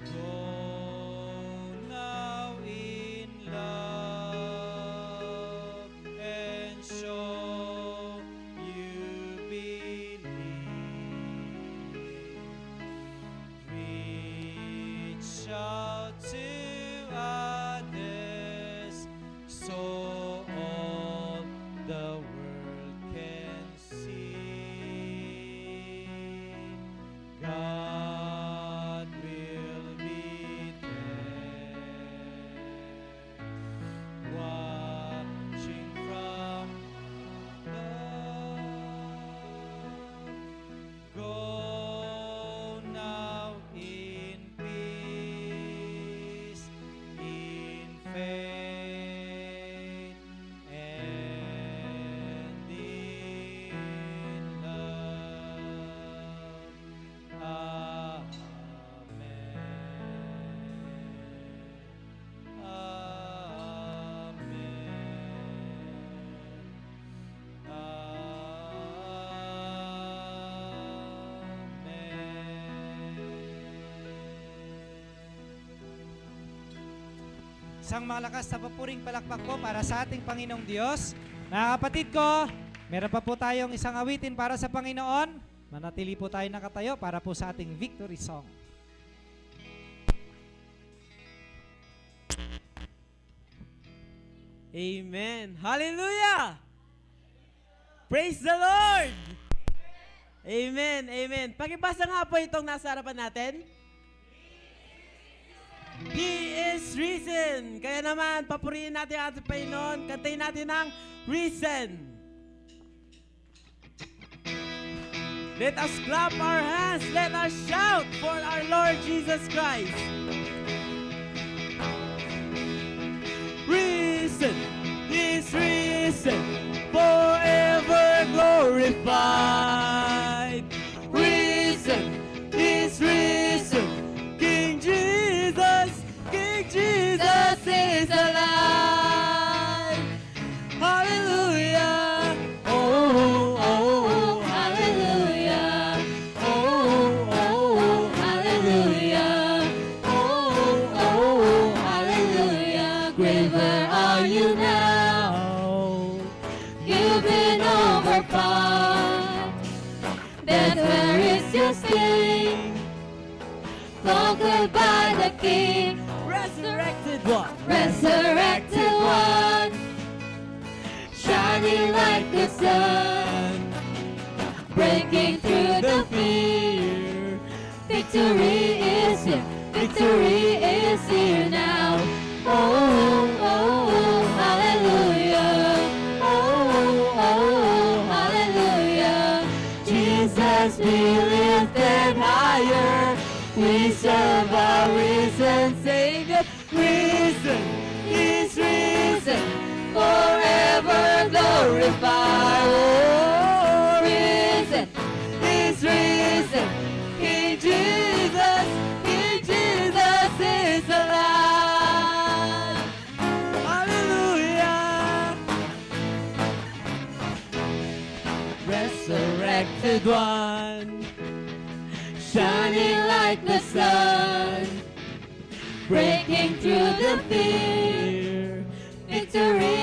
Go now in love and show you believe. Reach out to others so all the world can see. God will be there, watching from above. Go now in peace, in faith, and in love. Amen. Isang malakas na papuring palakpak po para sa ating Panginoong Diyos. Mga kapatid ko, meron pa po tayong isang awitin para sa Panginoon. Manatili po tayo nakatayo para po sa ating victory song. Amen. Hallelujah! Praise the Lord! Amen, amen. Pakibasa nga po itong nasa harapan natin. He is risen. Kaya naman, papurihin natin ang ating Panginoon. Kantayin natin ang risen. Let us clap our hands. Let us shout for our Lord Jesus Christ. Risen, He's risen, forever glorified. Risen, He's risen, King Jesus is alive. Hallelujah, Oh, oh, hallelujah. Oh, oh, hallelujah. Oh, oh, hallelujah. Great, where are you now? You've been overcome. Death, where is your sting? Conquered by the King, resurrected one. resurrected one, shining like the sun, breaking through the fear. Victory is here, victory is here now. Oh, oh, hallelujah. Oh, oh, hallelujah. Jesus be lifted higher. We serve our risen Savior. Risen, He's risen, forever glorified. Oh, risen, He's risen. King Jesus is alive. Hallelujah. Resurrected one, shining like the sun, breaking through the fear. Victory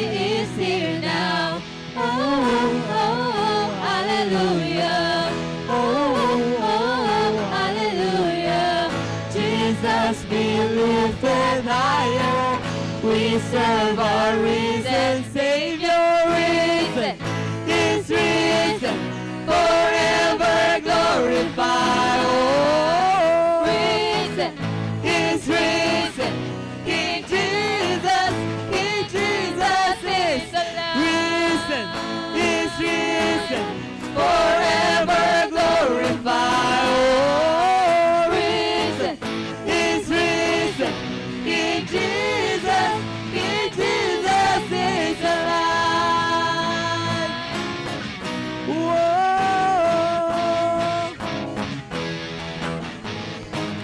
is here now. Oh, oh, oh, hallelujah. Oh, oh, hallelujah. Jesus be lifted higher. We serve our risen Savior. Risen, He's risen, forever glorified. Oh, risen, He's risen. King Jesus is alive. Risen, He's risen, forever glorified. Oh, risen, He's risen. King Jesus is alive. Whoa.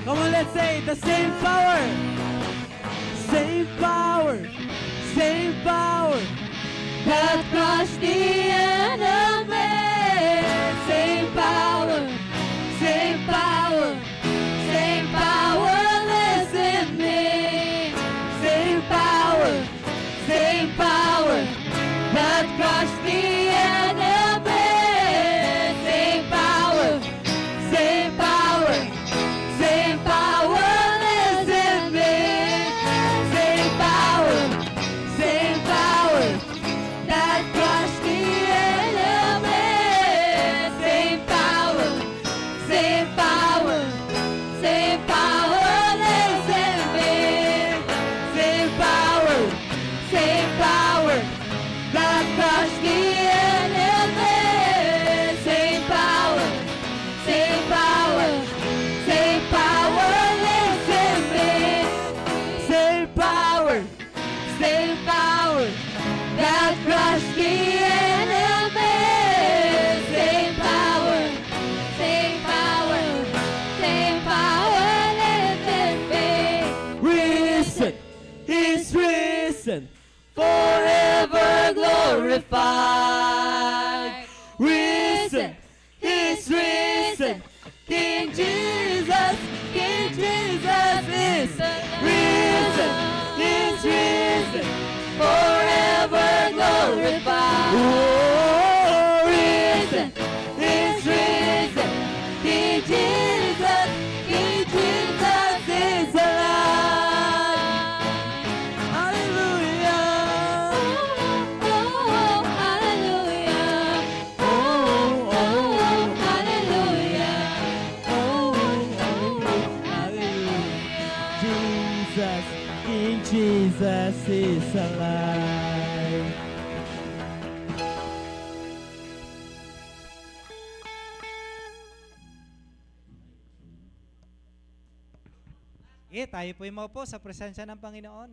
Come on, let's say the same power. Same power, same power that crushed the enemy. Same power, same power, same power lives in me. Same power that crushed the enemy. Same power, same power, same power lives in me. Same power that crushed the enemy. Same power lives in me. Same power that crushed the enemy. Same power lives in me. Same power that crushed the enemy. Same power lives in me. Risen, He's risen, forever glorified. Risen, He's risen. King Jesus is risen. He's risen, forever glorified. Oh, risen, He's risen. King Jesus is alive. Hallelujah. Oh, hallelujah. Oh, hallelujah. Oh, hallelujah. King Jesus is alive. Tayo po'y maupo sa presensya ng Panginoon.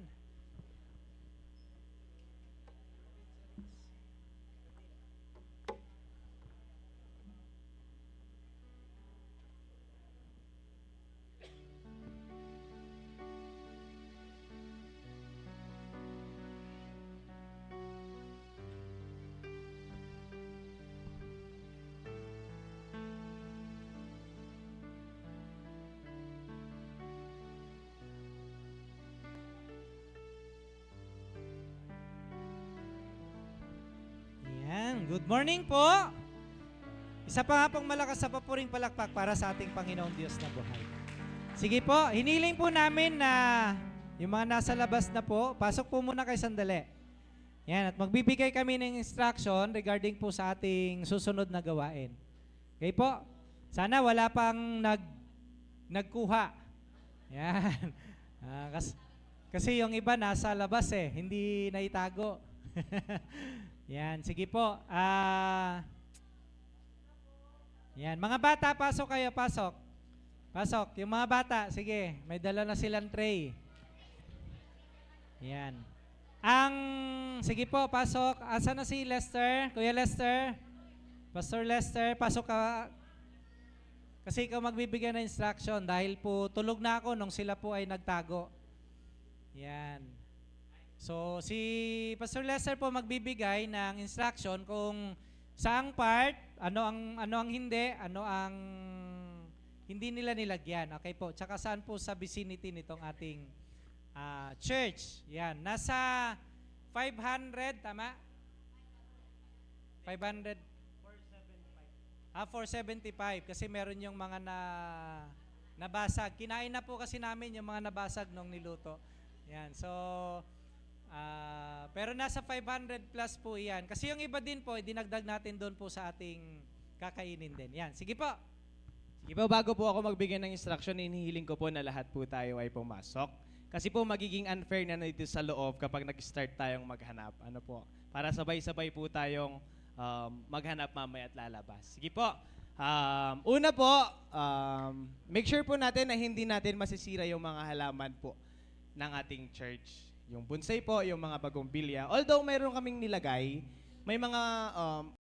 Good morning po. Isa pa nga pong malakas sa papuring palakpak para sa ating Panginoong Diyos na buhay. Sige po, hiniling po namin na yung mga nasa labas na po, pasok po muna kayo sandali. Yan, at magbibigay kami ng instruction regarding po sa ating susunod na gawain. Okay po? Sana wala pang nagkuha. Yan. Kasi yung iba nasa labas hindi naitago. Yan, sige po. Yan. Mga bata, pasok kayo, pasok. Pasok. Yung mga bata, sige, may dala na silang tray. Yan. Sige po, pasok. Asa na si Lester? Kuya Lester? Pastor Lester, pasok ka. Kasi ikaw magbibigay ng instruction dahil po tulog na ako nung sila po ay nagtago. Yan. So, si Pastor Lester po magbibigay ng instruction kung saang part, ano ang hindi nila nilagyan. Okay po. Tsaka saan po sa vicinity nitong ating church. Yan. Nasa 500, tama? 500? 475. Kasi meron yung mga nabasag. Kinain na po kasi namin yung mga nabasag nung niluto. Yan. So, pero nasa 500 plus po yan. Kasi yung iba din po, dinagdag natin doon po sa ating kakainin din. Yan. Sige po. Sige po, bago po ako magbigay ng instruction, inihiling ko po na lahat po tayo ay pumasok. Kasi po magiging unfair na dito sa loob kapag nag-start tayong maghanap. Ano po? Para sabay-sabay po tayong maghanap mamaya at lalabas. Sige po. Una po, make sure po natin na hindi natin masisira yung mga halaman po ng ating church. Yung bonsai po, yung mga bagong bilya. Although mayroon kaming nilagay, may mga